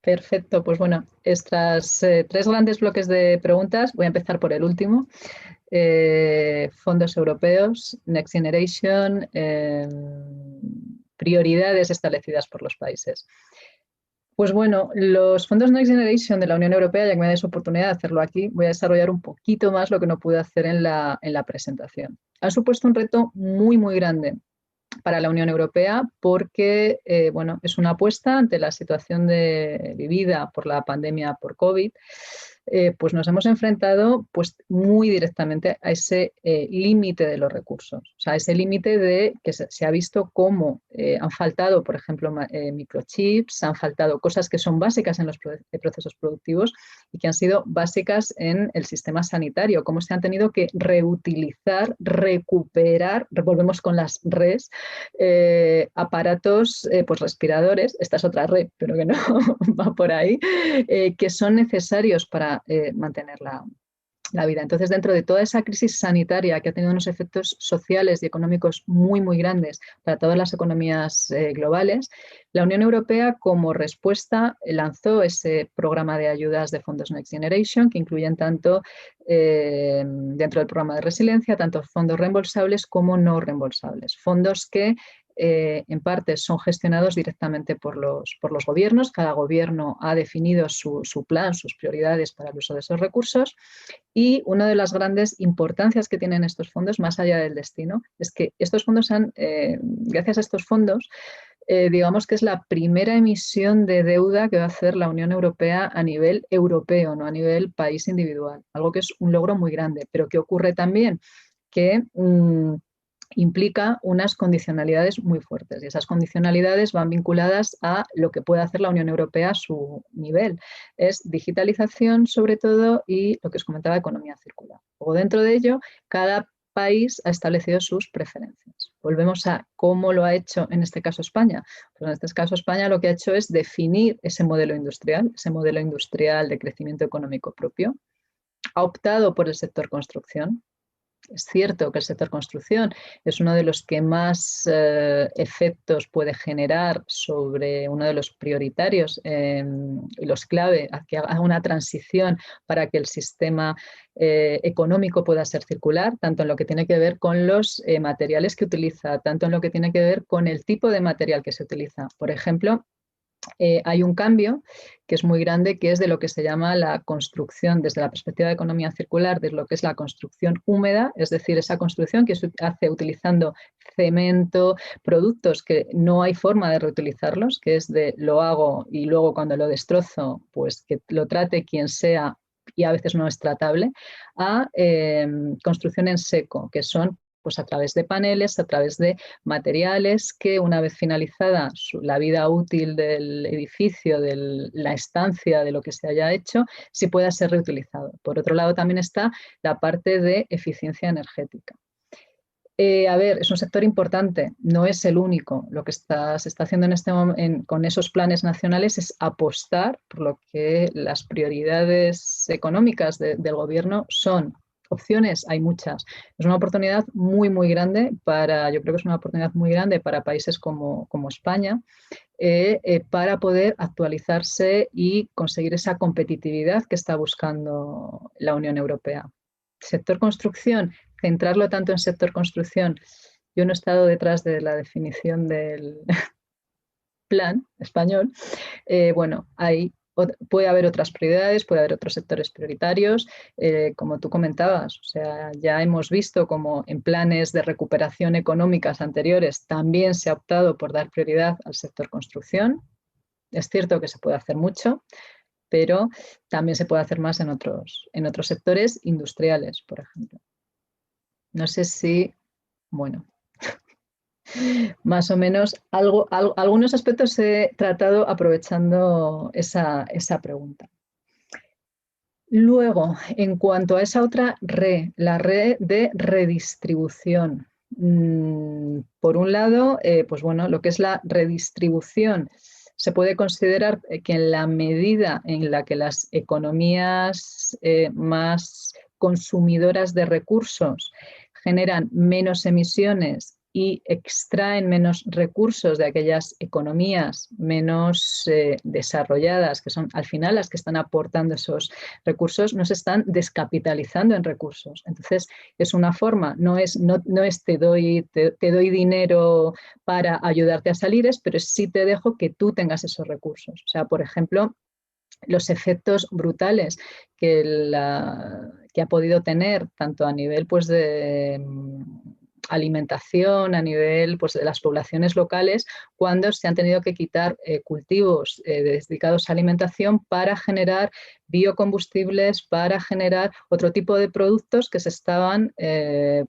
Perfecto, pues bueno, estas tres grandes bloques de preguntas, voy a empezar por el último. Fondos europeos, Next Generation, prioridades establecidas por los países. Pues bueno, los fondos Next Generation de la Unión Europea, ya que me dais oportunidad de hacerlo aquí, voy a desarrollar un poquito más lo que no pude hacer en la presentación. Han supuesto un reto muy, muy grande para la Unión Europea porque bueno, es una apuesta ante la situación vivida por la pandemia por COVID, pues nos hemos enfrentado pues, muy directamente a ese límite de los recursos. O sea, ese límite de que se ha visto cómo han faltado, por ejemplo, microchips, han faltado cosas que son básicas en los procesos productivos y que han sido básicas en el sistema sanitario, cómo se han tenido que reutilizar, recuperar, volvemos con las RES, aparatos, pues respiradores, esta es otra red, pero que no va por ahí, que son necesarios para mantener la vida. Entonces, dentro de toda esa crisis sanitaria que ha tenido unos efectos sociales y económicos muy, muy grandes para todas las economías globales, la Unión Europea, como respuesta, lanzó ese programa de ayudas de fondos Next Generation, que incluyen tanto dentro del programa de resiliencia, tanto fondos reembolsables como no reembolsables. Fondos que en parte son gestionados directamente por los gobiernos. Cada gobierno ha definido su plan, sus prioridades para el uso de esos recursos. Y una de las grandes importancias que tienen estos fondos, más allá del destino, es que estos fondos gracias a estos fondos, digamos que es la primera emisión de deuda que va a hacer la Unión Europea a nivel europeo, no a nivel país individual. Algo que es un logro muy grande, pero que ocurre también que implica unas condicionalidades muy fuertes y esas condicionalidades van vinculadas a lo que puede hacer la Unión Europea a su nivel. Es digitalización sobre todo y lo que os comentaba, economía circular. Luego dentro de ello, cada país ha establecido sus preferencias. Volvemos a cómo lo ha hecho en este caso España. Pues en este caso España lo que ha hecho es definir ese modelo industrial de crecimiento económico propio. Ha optado por el sector construcción. Es cierto que el sector construcción es uno de los que más efectos puede generar sobre uno de los prioritarios y los clave a que haga una transición para que el sistema económico pueda ser circular, tanto en lo que tiene que ver con los materiales que utiliza, tanto en lo que tiene que ver con el tipo de material que se utiliza. Por ejemplo, hay un cambio que es muy grande, que es de lo que se llama la construcción, desde la perspectiva de economía circular, de lo que es la construcción húmeda, es decir, esa construcción que se hace utilizando cemento, productos que no hay forma de reutilizarlos, que es de lo hago y luego cuando lo destrozo, pues que lo trate quien sea y a veces no es tratable, a construcción en seco, que son pues a través de paneles, a través de materiales que una vez finalizada la vida útil del edificio, de la estancia, de lo que se haya hecho, sí pueda ser reutilizado. Por otro lado también está la parte de eficiencia energética. A ver, es un sector importante, no es el único. Lo que se está haciendo en este momento con esos planes nacionales es apostar por lo que las prioridades económicas del gobierno son. Opciones hay muchas. Es una oportunidad muy, muy grande yo creo que es una oportunidad muy grande para países como España, para poder actualizarse y conseguir esa competitividad que está buscando la Unión Europea. Sector construcción, centrarlo tanto en sector construcción. Yo no he estado detrás de la definición del plan español. Bueno, puede haber otras prioridades, puede haber otros sectores prioritarios, como tú comentabas. O sea, ya hemos visto como en planes de recuperación económicas anteriores también se ha optado por dar prioridad al sector construcción. Es cierto que se puede hacer mucho, pero también se puede hacer más en otros sectores industriales, por ejemplo. No sé si, bueno, más o menos algunos aspectos he tratado aprovechando esa pregunta. Luego, en cuanto a esa otra la red de redistribución. Por un lado, pues bueno, lo que es la redistribución, se puede considerar que en la medida en la que las economías más consumidoras de recursos generan menos emisiones y extraen menos recursos de aquellas economías menos desarrolladas, que son al final las que están aportando esos recursos, no se están descapitalizando en recursos. Entonces, es una forma, no es te doy dinero para ayudarte a salir, pero sí te dejo que tú tengas esos recursos. O sea, por ejemplo, los efectos brutales que ha podido tener tanto a nivel pues, alimentación, a nivel pues, de las poblaciones locales, cuando se han tenido que quitar cultivos dedicados a alimentación para generar biocombustibles, para generar otro tipo de productos que se estaban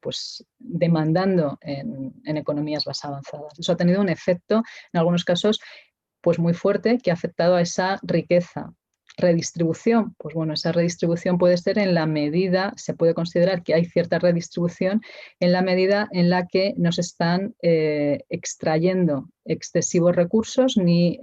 pues, demandando en economías más avanzadas. Eso ha tenido un efecto, en algunos casos, pues muy fuerte, que ha afectado a esa riqueza. Redistribución, pues bueno, esa redistribución puede ser en la medida, se puede considerar que hay cierta redistribución en la medida en la que no se están extrayendo excesivos recursos ni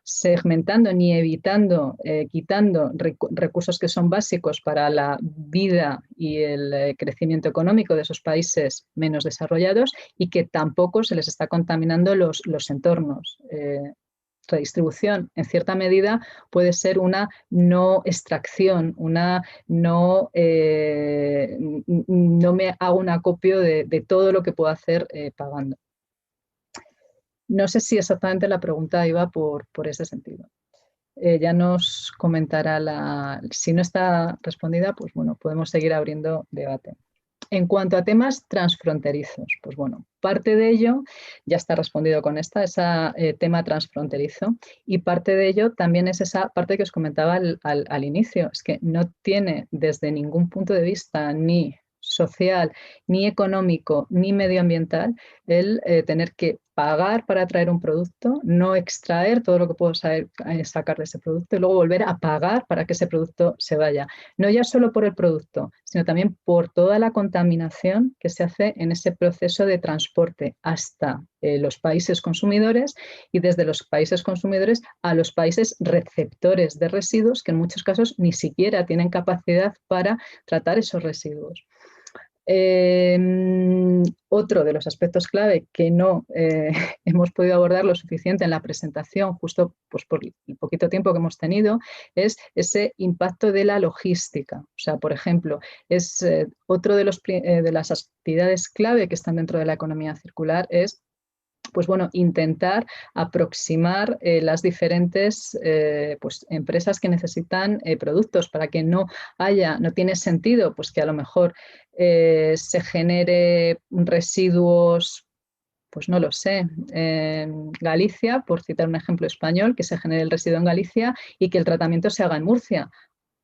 segmentando ni evitando, quitando recursos que son básicos para la vida y el crecimiento económico de esos países menos desarrollados y que tampoco se les está contaminando los entornos. Redistribución, en cierta medida, puede ser una no extracción, una no me hago un acopio de todo lo que puedo hacer pagando. No sé si exactamente la pregunta iba por ese sentido. Ya nos comentará si no está respondida, pues bueno, podemos seguir abriendo debate. En cuanto a temas transfronterizos, pues bueno, parte de ello ya está respondido con ese tema transfronterizo, y parte de ello también es esa parte que os comentaba al inicio, es que no tiene desde ningún punto de vista ni social, ni económico, ni medioambiental el tener que pagar para traer un producto, no extraer todo lo que puedo sacar de ese producto y luego volver a pagar para que ese producto se vaya. No ya solo por el producto, sino también por toda la contaminación que se hace en ese proceso de transporte hasta los países consumidores y desde los países consumidores a los países receptores de residuos, que en muchos casos ni siquiera tienen capacidad para tratar esos residuos. Otro de los aspectos clave que no hemos podido abordar lo suficiente en la presentación, justo pues, por el poquito tiempo que hemos tenido, es ese impacto de la logística. O sea, por ejemplo, es otro de las actividades clave que están dentro de la economía circular es pues bueno, intentar aproximar las diferentes pues, empresas que necesitan productos para que no tiene sentido pues que a lo mejor se genere residuos, pues no lo sé, en Galicia, por citar un ejemplo español, que se genere el residuo en Galicia y que el tratamiento se haga en Murcia,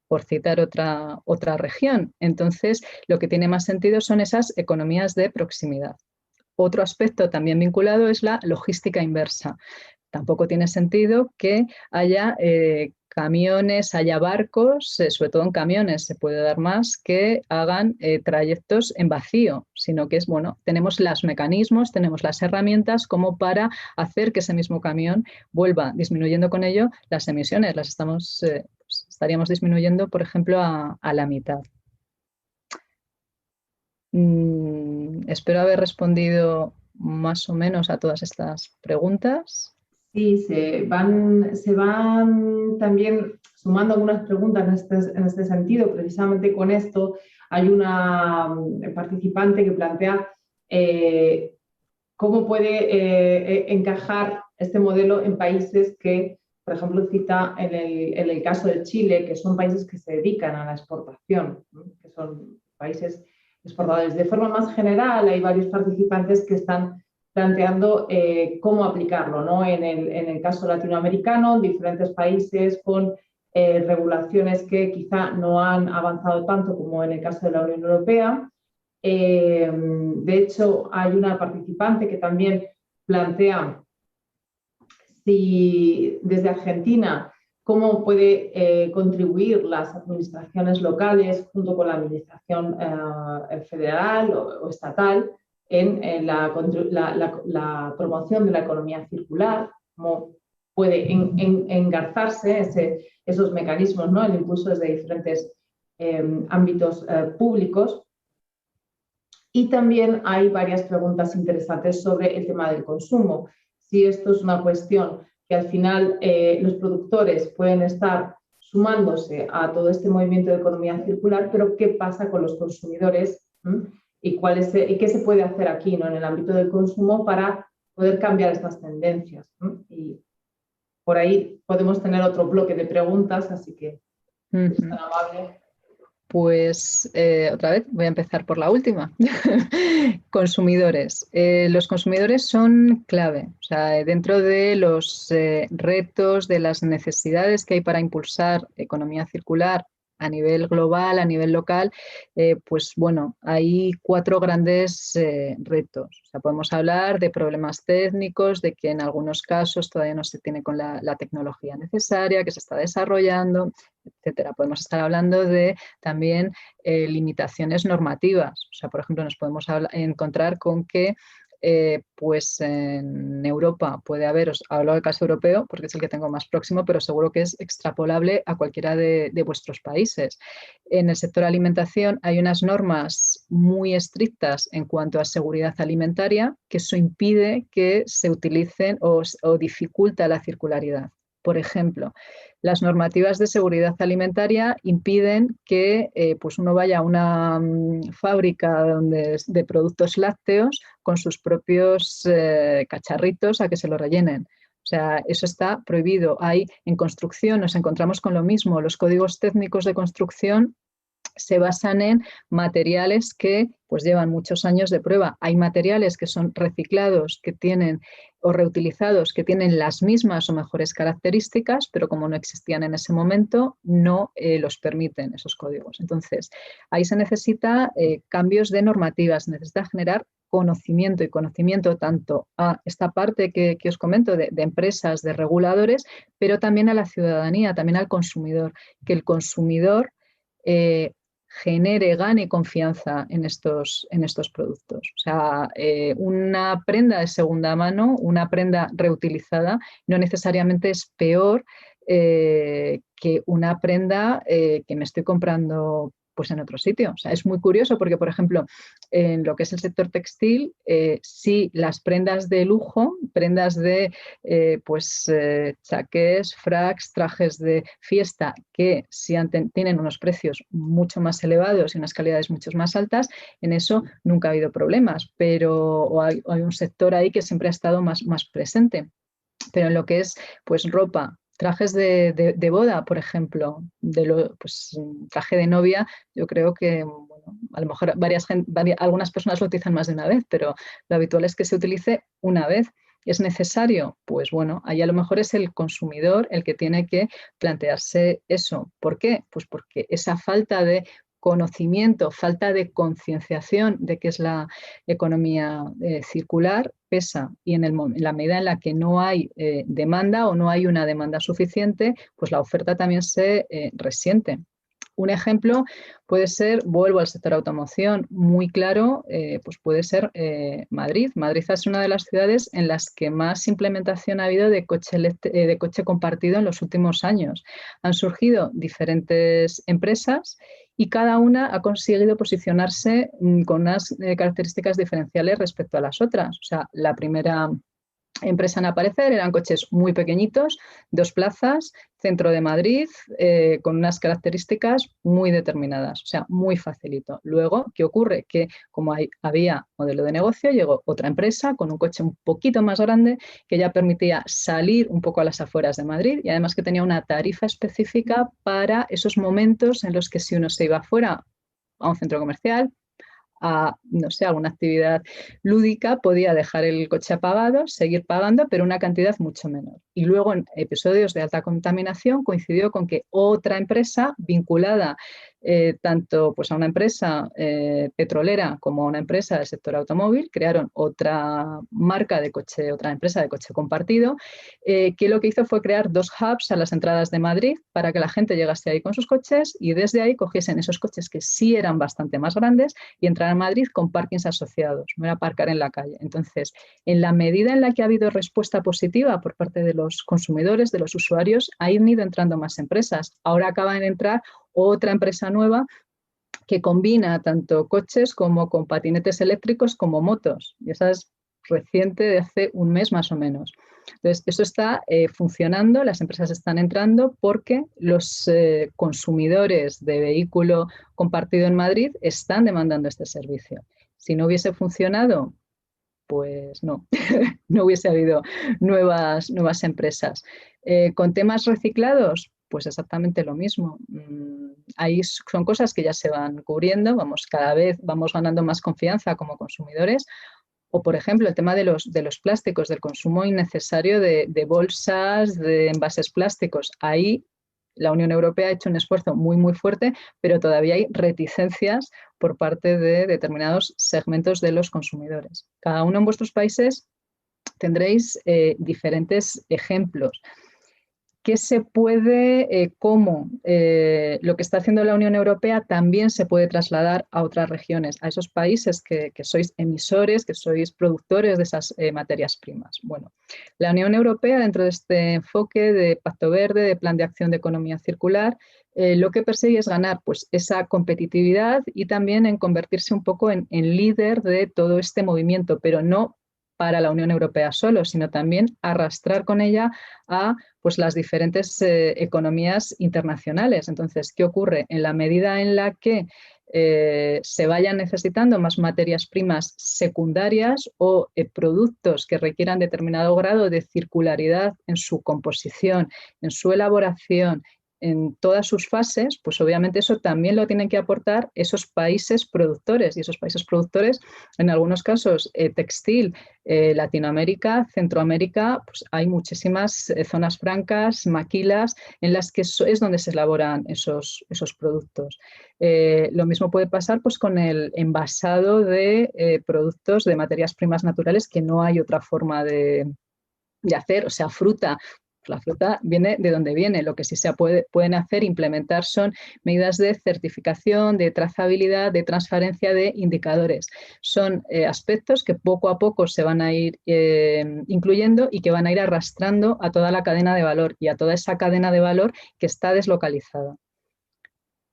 por citar otra región. Entonces, lo que tiene más sentido son esas economías de proximidad. Otro aspecto también vinculado es la logística inversa. Tampoco tiene sentido que haya camiones, haya barcos, sobre todo en camiones se puede dar más, que hagan trayectos en vacío, sino que es, bueno, tenemos los mecanismos, tenemos las herramientas como para hacer que ese mismo camión vuelva, disminuyendo con ello las emisiones. Las estaríamos disminuyendo, por ejemplo, a la mitad. Espero haber respondido más o menos a todas estas preguntas. Sí, se van también sumando algunas preguntas en este sentido. Precisamente con esto hay una participante que plantea cómo puede encajar este modelo en países que, por ejemplo, cita en el caso de Chile, que son países que se dedican a la exportación, ¿no? Que son países exportadores. De forma más general, hay varios participantes que están planteando cómo aplicarlo, ¿no? En el caso latinoamericano, diferentes países con regulaciones que quizá no han avanzado tanto como en el caso de la Unión Europea. De hecho, hay una participante que también plantea si desde Argentina cómo puede contribuir las administraciones locales junto con la administración federal o estatal en la promoción de la economía circular, cómo puede engarzarse esos mecanismos, ¿no? El impulso desde diferentes ámbitos públicos. Y también hay varias preguntas interesantes sobre el tema del consumo. Si esto es una cuestión que al final los productores pueden estar sumándose a todo este movimiento de economía circular, pero ¿qué pasa con los consumidores? ¿Y qué se puede hacer aquí, ¿no? En el ámbito del consumo para poder cambiar estas tendencias? Y por ahí podemos tener otro bloque de preguntas, así que es tan amable. Pues otra vez voy a empezar por la última. Consumidores. Los consumidores son clave. O sea, dentro de los retos, de las necesidades que hay para impulsar economía circular a nivel global, a nivel local, pues bueno, hay 4 grandes retos. O sea, podemos hablar de problemas técnicos, de que en algunos casos todavía no se tiene con la tecnología necesaria, que se está desarrollando, etcétera. Podemos estar hablando de también limitaciones normativas. O sea, por ejemplo, nos podemos encontrar con que pues en Europa puede haber, os hablo del caso europeo porque es el que tengo más próximo, pero seguro que es extrapolable a cualquiera de vuestros países. En el sector alimentación hay unas normas muy estrictas en cuanto a seguridad alimentaria, que eso impide que se utilicen o dificulta la circularidad. Por ejemplo, las normativas de seguridad alimentaria impiden que pues uno vaya a una fábrica de productos lácteos con sus propios cacharritos a que se lo rellenen. O sea, eso está prohibido. Hay en construcción, nos encontramos con lo mismo. Los códigos técnicos de construcción se basan en materiales que pues llevan muchos años de prueba. Hay materiales que son reciclados, que tienen o reutilizados, que tienen las mismas o mejores características, pero como no existían en ese momento, no los permiten esos códigos. Entonces, ahí se necesita cambios de normativas, se necesita generar conocimiento y conocimiento tanto a esta parte que os comento de empresas, de reguladores, pero también a la ciudadanía, también al consumidor, que el consumidor genere, gane confianza en estos productos. O sea, una prenda de segunda mano, una prenda reutilizada, no necesariamente es peor que una prenda que me estoy comprando pues en otro sitio. O sea, es muy curioso porque, por ejemplo, en lo que es el sector textil, sí, las prendas de lujo, prendas de chaqués, fracs, trajes de fiesta, que sí tienen unos precios mucho más elevados y unas calidades mucho más altas, en eso nunca ha habido problemas, pero hay un sector ahí que siempre ha estado más presente. Pero en lo que es pues ropa, trajes de boda, por ejemplo, pues, traje de novia, yo creo que bueno, a lo mejor algunas personas lo utilizan más de una vez, pero lo habitual es que se utilice una vez. ¿Es necesario? Pues bueno, ahí a lo mejor es el consumidor el que tiene que plantearse eso. ¿Por qué? Pues porque esa falta de conocimiento, falta de concienciación de qué es la economía circular pesa, y en la medida en la que no hay demanda o no hay una demanda suficiente, pues la oferta también se resiente. Un ejemplo puede ser, vuelvo al sector automoción, muy claro, pues puede ser Madrid. Madrid es una de las ciudades en las que más implementación ha habido de coche compartido en los últimos años. Han surgido diferentes empresas y cada una ha conseguido posicionarse con unas características diferenciales respecto a las otras. O sea, la primera empresa en aparecer eran coches muy pequeñitos, 2 plazas, centro de Madrid, con unas características muy determinadas, o sea, muy facilito. Luego, ¿qué ocurre? Que como había modelo de negocio, llegó otra empresa con un coche un poquito más grande que ya permitía salir un poco a las afueras de Madrid y además que tenía una tarifa específica para esos momentos en los que si uno se iba fuera a un centro comercial, a, no sé, alguna actividad lúdica, podía dejar el coche apagado, seguir pagando, pero una cantidad mucho menor. Y luego en episodios de alta contaminación coincidió con que otra empresa vinculada tanto pues, a una empresa petrolera como a una empresa del sector automóvil, crearon otra marca de coche, otra empresa de coche compartido, que lo que hizo fue crear 2 hubs a las entradas de Madrid para que la gente llegase ahí con sus coches y desde ahí cogiesen esos coches que sí eran bastante más grandes y entraran a Madrid con parkings asociados, no era aparcar en la calle. Entonces, en la medida en la que ha habido respuesta positiva por parte de los consumidores, de los usuarios, han ido entrando más empresas. Ahora acaban de entrar otra empresa nueva que combina tanto coches como con patinetes eléctricos como motos. Y esa es reciente, de hace un mes más o menos. Entonces, eso está funcionando, las empresas están entrando porque los consumidores de vehículo compartido en Madrid están demandando este servicio. Si no hubiese funcionado, pues no, no hubiese habido nuevas empresas. Con temas reciclados, pues exactamente lo mismo. ahí son cosas que ya se van cubriendo, cada vez vamos ganando más confianza como consumidores. O, por ejemplo, el tema de los plásticos, del consumo innecesario de bolsas, de envases plásticos. Ahí la Unión Europea ha hecho un esfuerzo muy, muy fuerte, pero todavía hay reticencias por parte de determinados segmentos de los consumidores. Cada uno en vuestros países tendréis diferentes ejemplos. ¿Qué se puede, cómo lo que está haciendo la Unión Europea también se puede trasladar a otras regiones, a esos países que sois emisores, que sois productores de esas materias primas? Bueno, la Unión Europea, dentro de este enfoque de Pacto Verde, de Plan de Acción de Economía Circular, lo que persigue es ganar pues, esa competitividad y también en convertirse un poco en líder de todo este movimiento, pero no para la Unión Europea solo, sino también arrastrar con ella a pues, las diferentes economías internacionales. Entonces, ¿qué ocurre? En la medida en la que se vayan necesitando más materias primas secundarias o productos que requieran determinado grado de circularidad en su composición, en su elaboración, en todas sus fases, pues obviamente eso también lo tienen que aportar esos países productores, y esos países productores, en algunos casos, textil, Latinoamérica, Centroamérica, pues hay muchísimas zonas francas, maquilas, en las que es donde se elaboran esos productos. Lo mismo puede pasar pues, con el envasado de productos de materias primas naturales, que no hay otra forma de hacer, o sea, fruta. La fruta viene de donde viene. Lo que sí se pueden hacer, implementar, son medidas de certificación, de trazabilidad, de transparencia de indicadores. Son aspectos que poco a poco se van a ir incluyendo y que van a ir arrastrando a toda la cadena de valor y a toda esa cadena de valor que está deslocalizada.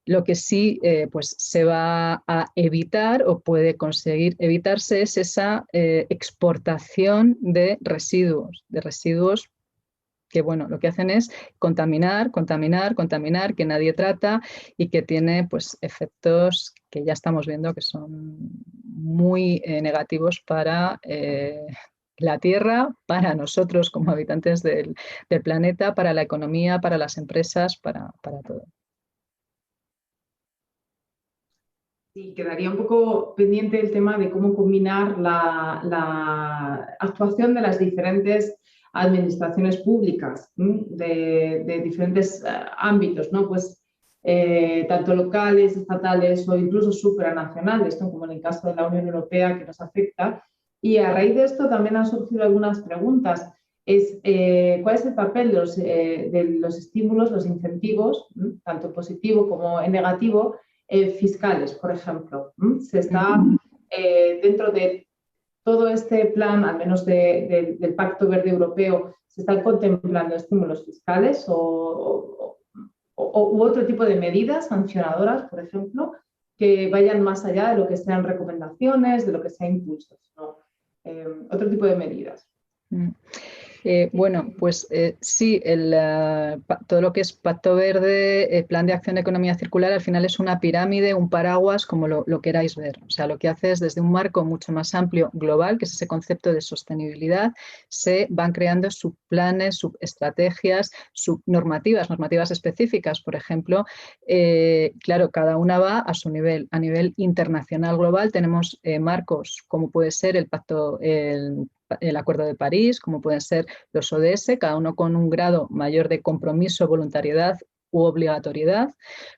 Lo que sí pues se va a evitar o puede conseguir evitarse es esa exportación de residuos que, bueno, lo que hacen es contaminar, contaminar, contaminar, que nadie trata y que tiene pues, efectos que ya estamos viendo que son muy negativos para la Tierra, para nosotros como habitantes del planeta, para la economía, para las empresas, para todo. Sí, quedaría un poco pendiente el tema de cómo combinar la actuación de las diferentes administraciones públicas de diferentes ámbitos, ¿no? Pues tanto locales, estatales o incluso supranacionales, ¿no? Como en el caso de la Unión Europea que nos afecta. Y a raíz de esto también han surgido algunas preguntas. ¿Cuál es el papel de los estímulos, los incentivos, tanto positivo como en negativo, fiscales, por ejemplo? Se está dentro de todo este plan, al menos del Pacto Verde Europeo, se están contemplando estímulos fiscales u otro tipo de medidas sancionadoras, por ejemplo, que vayan más allá de lo que sean recomendaciones, de lo que sean impulsos, ¿no? Otro tipo de medidas. Bueno, pues sí, todo lo que es Pacto Verde, Plan de Acción de Economía Circular, al final es una pirámide, un paraguas, como lo queráis ver. O sea, lo que hace es desde un marco mucho más amplio, global, que es ese concepto de sostenibilidad, se van creando subplanes, subestrategias, normativas específicas. Por ejemplo, claro, cada una va a su nivel. A nivel internacional global tenemos marcos, como puede ser el Acuerdo de París, como pueden ser los ODS, cada uno con un grado mayor de compromiso, voluntariedad u obligatoriedad.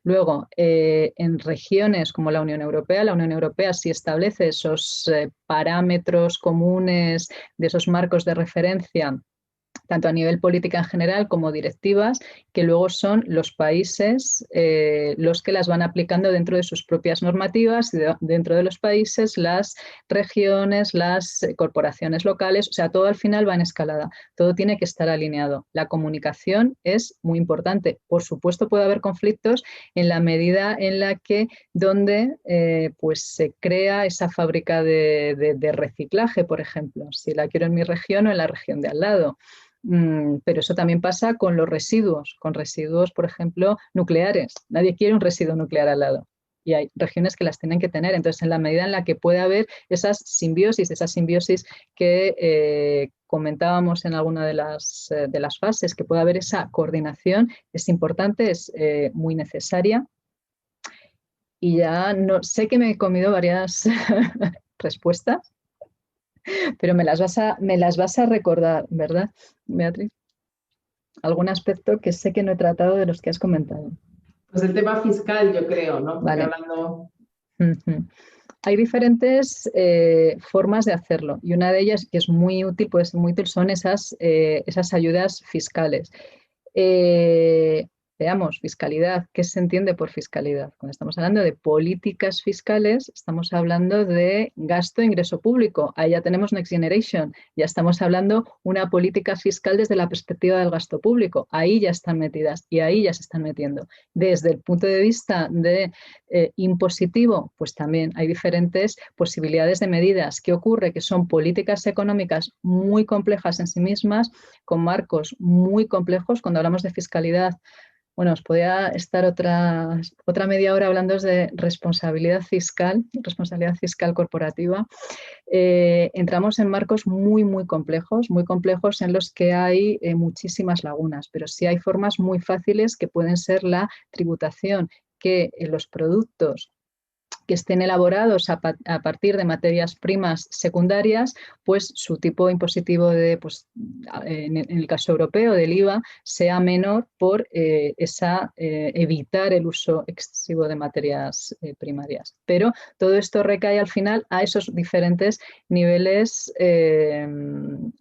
Luego, en regiones como la Unión Europea sí establece esos parámetros comunes de esos marcos de referencia, tanto a nivel política en general como directivas, que luego son los países los que las van aplicando dentro de sus propias normativas, y dentro de los países las regiones, las corporaciones locales, o sea, todo al final va en escalada, todo tiene que estar alineado. La comunicación es muy importante. Por supuesto puede haber conflictos en la medida en la que donde pues se crea esa fábrica de reciclaje, por ejemplo, si la quiero en mi región o en la región de al lado. Pero eso también pasa con residuos, por ejemplo, nucleares. Nadie quiere un residuo nuclear al lado y hay regiones que las tienen que tener. Entonces, en la medida en la que puede haber esas simbiosis que comentábamos en alguna de las fases, que puede haber esa coordinación, es importante, es muy necesaria. Y ya no sé que me he comido varias respuestas, pero me las vas a recordar, ¿verdad, Beatriz? Algún aspecto que sé que no he tratado de los que has comentado. Pues el tema fiscal, yo creo, ¿no? Porque Vale. hablando... Ujú. Hay diferentes formas de hacerlo y una de ellas que es muy útil, puede ser muy útil, son esas ayudas fiscales. Eh, Veamos, fiscalidad. ¿Qué se entiende por fiscalidad? Cuando estamos hablando de políticas fiscales, estamos hablando de gasto e ingreso público. Ahí ya tenemos Next Generation. Ya estamos hablando una política fiscal desde la perspectiva del gasto público. Ahí ya están metidas y ahí ya se están metiendo. Desde el punto de vista de impositivo, pues también hay diferentes posibilidades de medidas. ¿Qué ocurre? Que son políticas económicas muy complejas en sí mismas, con marcos muy complejos. Cuando hablamos de fiscalidad, bueno, os podría estar otra media hora hablando de responsabilidad fiscal corporativa. Entramos en marcos muy complejos en los que hay muchísimas lagunas, pero sí hay formas muy fáciles que pueden ser la tributación, que los productos que estén elaborados a partir de materias primas secundarias, pues su tipo impositivo pues, en el caso europeo del IVA sea menor por evitar el uso excesivo de materias primarias. Pero todo esto recae al final a esos diferentes niveles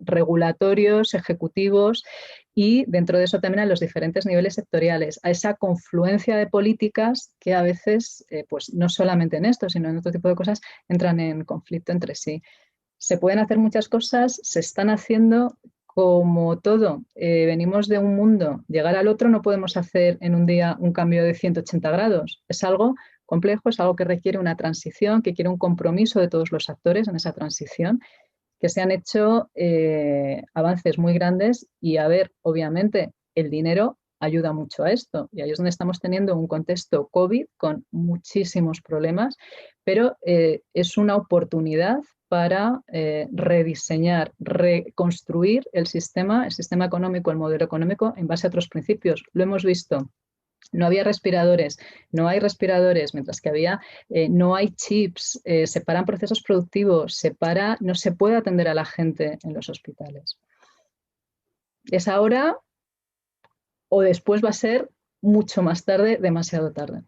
regulatorios, ejecutivos, y dentro de eso también a los diferentes niveles sectoriales, a esa confluencia de políticas que a veces, pues no solamente en esto, sino en otro tipo de cosas, entran en conflicto entre sí. Se pueden hacer muchas cosas, se están haciendo como todo. Venimos de un mundo, llegar al otro no podemos hacer en un día un cambio de 180 grados. Es algo complejo, es algo que requiere una transición, que quiere un compromiso de todos los actores en esa transición, que se han hecho avances muy grandes y, a ver, obviamente, el dinero ayuda mucho a esto. Y ahí es donde estamos teniendo un contexto COVID con muchísimos problemas, pero es una oportunidad para rediseñar, reconstruir el sistema económico, el modelo económico en base a otros principios. Lo hemos visto. No había respiradores, no hay respiradores, mientras que no hay chips, se paran procesos productivos, no se puede atender a la gente en los hospitales. Es ahora o después va a ser mucho más tarde, demasiado tarde.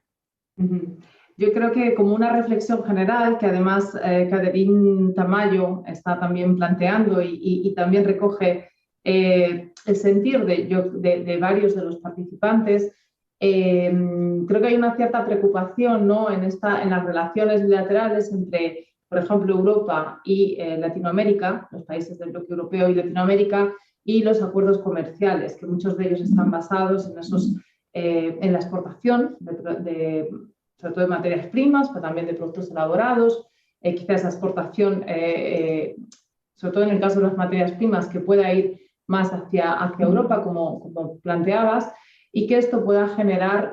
Yo creo que como una reflexión general, que además Catherine Tamayo está también planteando y también recoge el sentir de varios de los participantes, creo que hay una cierta preocupación, ¿no?, en las relaciones bilaterales entre, por ejemplo, Europa y Latinoamérica, los países del bloque europeo y Latinoamérica, y los acuerdos comerciales, que muchos de ellos están basados en la exportación sobre todo de materias primas, pero también de productos elaborados, quizás esa exportación, sobre todo en el caso de las materias primas, que pueda ir más hacia Europa, como planteabas, y que esto pueda generar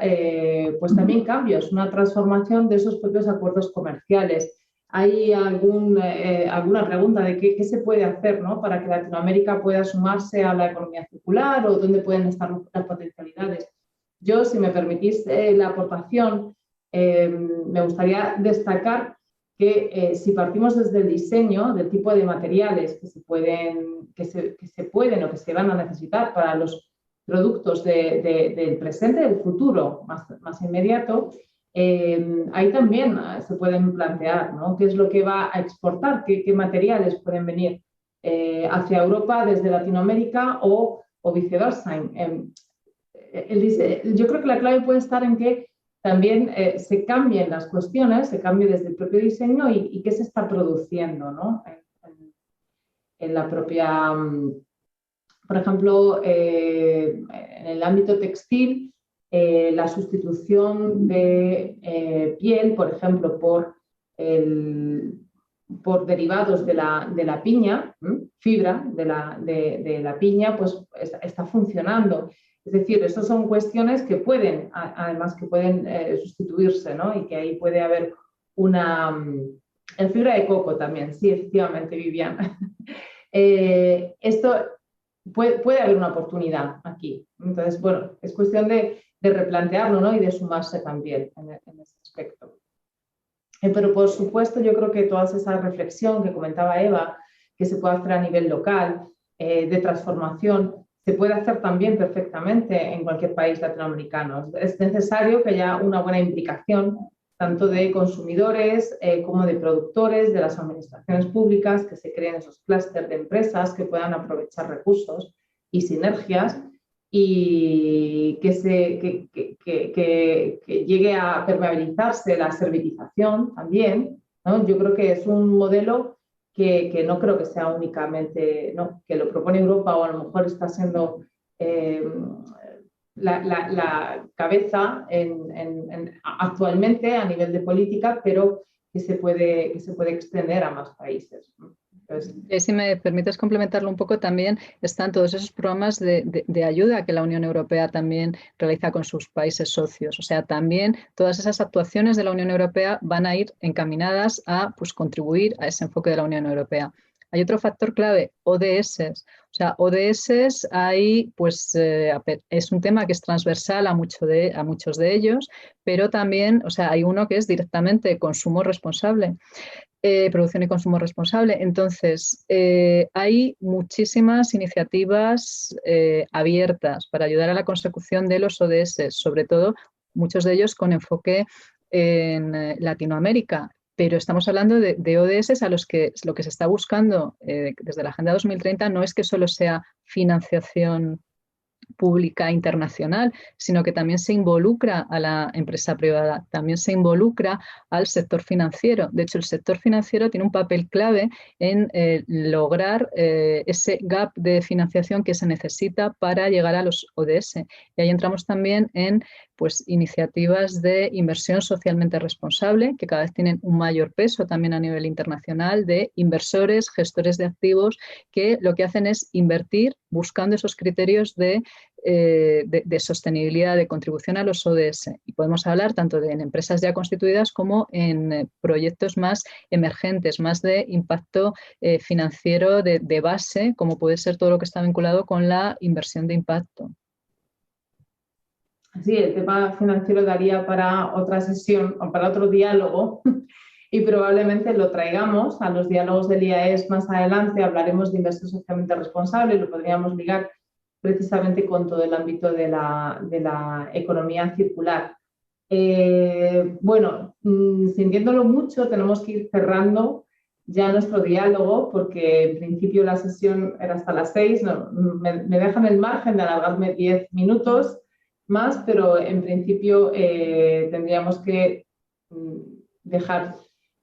pues también cambios, una transformación de esos propios acuerdos comerciales. ¿Hay alguna pregunta de qué se puede hacer, ¿no?, para que Latinoamérica pueda sumarse a la economía circular, o dónde pueden estar las potencialidades? Yo, si me permitís la aportación, me gustaría destacar que si partimos desde el diseño del tipo de materiales que se pueden o que se van a necesitar para los productos del presente, del futuro más inmediato, ahí también se pueden plantear, ¿no?, qué es lo que va a exportar, qué materiales pueden venir hacia Europa desde Latinoamérica o viceversa. Yo creo que la clave puede estar en que también se cambien las cuestiones, se cambie desde el propio diseño y qué se está produciendo, ¿no?, en la propia... Por ejemplo, en el ámbito textil, la sustitución de piel, por ejemplo, por derivados de la piña, fibra de la piña, pues está funcionando. Es decir, estas son cuestiones que pueden, además, que pueden sustituirse, ¿no?, y que ahí puede haber en fibra de coco también, sí, efectivamente, Viviana. Esto puede haber una oportunidad aquí. Entonces, bueno, es cuestión de replantearlo, ¿no?, y de sumarse también en ese aspecto. Pero por supuesto yo creo que toda esa reflexión que comentaba Eva, que se puede hacer a nivel local, de transformación, se puede hacer también perfectamente en cualquier país latinoamericano. Es necesario que haya una buena implicación tanto de consumidores como de productores, de las administraciones públicas, que se creen esos clústeres de empresas que puedan aprovechar recursos y sinergias y que llegue a permeabilizarse la servitización también, ¿no? Yo creo que es un modelo que no creo que sea únicamente, ¿no?, que lo propone Europa o a lo mejor está siendo la cabeza actualmente a nivel de política, pero que se puede extender a más países, ¿no? Entonces, si me permites complementarlo un poco, también están todos esos programas de ayuda que la Unión Europea también realiza con sus países socios. O sea, también todas esas actuaciones de la Unión Europea van a ir encaminadas a, pues, contribuir a ese enfoque de la Unión Europea. Hay otro factor clave, ODS. O sea, ODS hay, pues, es un tema que es transversal a muchos de ellos, pero también, o sea, hay uno que es directamente consumo responsable. Producción y consumo responsable. Entonces, hay muchísimas iniciativas abiertas para ayudar a la consecución de los ODS, sobre todo muchos de ellos con enfoque en Latinoamérica. Pero estamos hablando de ODS a los que lo que se está buscando desde la Agenda 2030 no es que solo sea financiación pública internacional, sino que también se involucra a la empresa privada, también se involucra al sector financiero. De hecho, el sector financiero tiene un papel clave en lograr ese gap de financiación que se necesita para llegar a los ODS. Y ahí entramos también en, pues, iniciativas de inversión socialmente responsable, que cada vez tienen un mayor peso también a nivel internacional, de inversores, gestores de activos, que lo que hacen es invertir buscando esos criterios de sostenibilidad, de contribución a los ODS. Y podemos hablar tanto en empresas ya constituidas como en proyectos más emergentes, más de impacto financiero de base, como puede ser todo lo que está vinculado con la inversión de impacto. Sí, el tema financiero daría para otra sesión o para otro diálogo y probablemente lo traigamos a los diálogos del IAES más adelante. Hablaremos de inversión socialmente responsable y lo podríamos ligar precisamente con todo el ámbito de la economía circular. Bueno, sintiéndolo mucho, tenemos que ir cerrando ya nuestro diálogo porque en principio la sesión era hasta las 6, no, me dejan el margen de alargarme 10 minutos más, pero en principio tendríamos que dejar,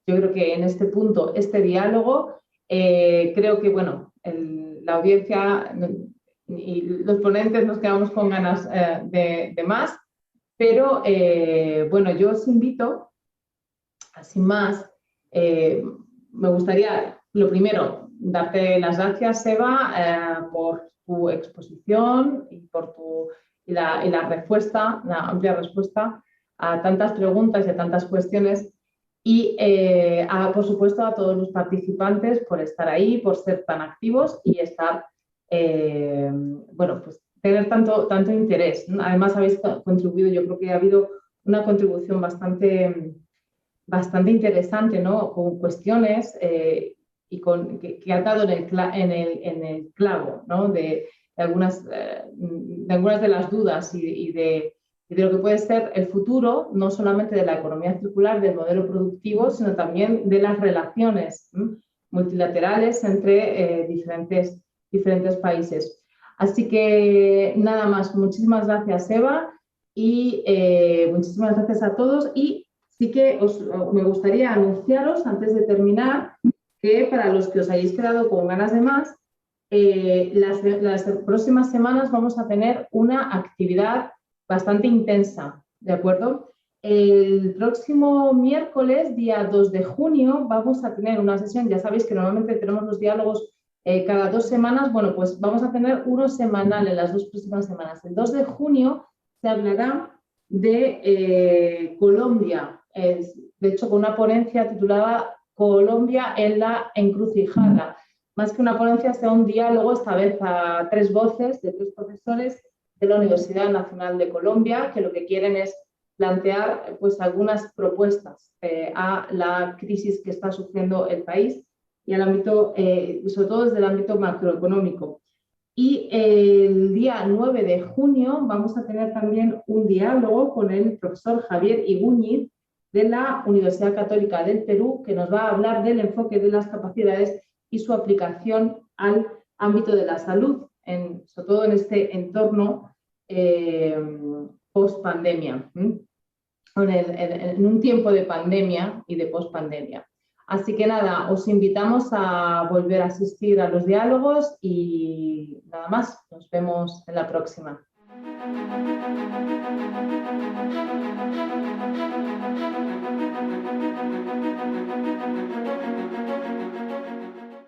yo creo que en este punto, este diálogo. Creo que, bueno, la audiencia y los ponentes nos quedamos con ganas de más, pero bueno, yo os invito, sin más, me gustaría, lo primero, darte las gracias, Eva, por tu exposición y por la respuesta, la amplia respuesta a tantas preguntas y a tantas cuestiones. Y, por supuesto, a todos los participantes por estar ahí, por ser tan activos y estar, bueno, pues tener tanto interés. Además, habéis contribuido, yo creo que ha habido una contribución bastante interesante, ¿no?, con cuestiones y que ha dado en el clavo, ¿no?, de algunas de las dudas y de lo que puede ser el futuro, no solamente de la economía circular, del modelo productivo, sino también de las relaciones multilaterales entre diferentes países. Así que nada más, muchísimas gracias, Eva, y muchísimas gracias a todos. Y sí que me gustaría anunciaros, antes de terminar, que para los que os hayáis quedado con ganas de más, las próximas semanas vamos a tener una actividad bastante intensa, ¿de acuerdo? El próximo miércoles, día 2 de junio, vamos a tener una sesión. Ya sabéis que normalmente tenemos los diálogos cada 2 semanas. Bueno, pues vamos a tener uno semanal en las 2 próximas semanas. El 2 de junio se hablará de Colombia, de hecho con una ponencia titulada Colombia en la encrucijada. Más que una ponencia, sea un diálogo, esta vez a 3 voces de 3 profesores de la Universidad Nacional de Colombia, que lo que quieren es plantear pues, algunas propuestas a la crisis que está sufriendo el país y al ámbito, sobre todo desde el ámbito macroeconómico. Y el día 9 de junio vamos a tener también un diálogo con el profesor Javier Ibúñiz de la Universidad Católica del Perú, que nos va a hablar del enfoque de las capacidades y su aplicación al ámbito de la salud, sobre todo en este entorno post-pandemia, en un tiempo de pandemia y de post-pandemia. Así que nada, os invitamos a volver a asistir a los diálogos y nada más, nos vemos en la próxima.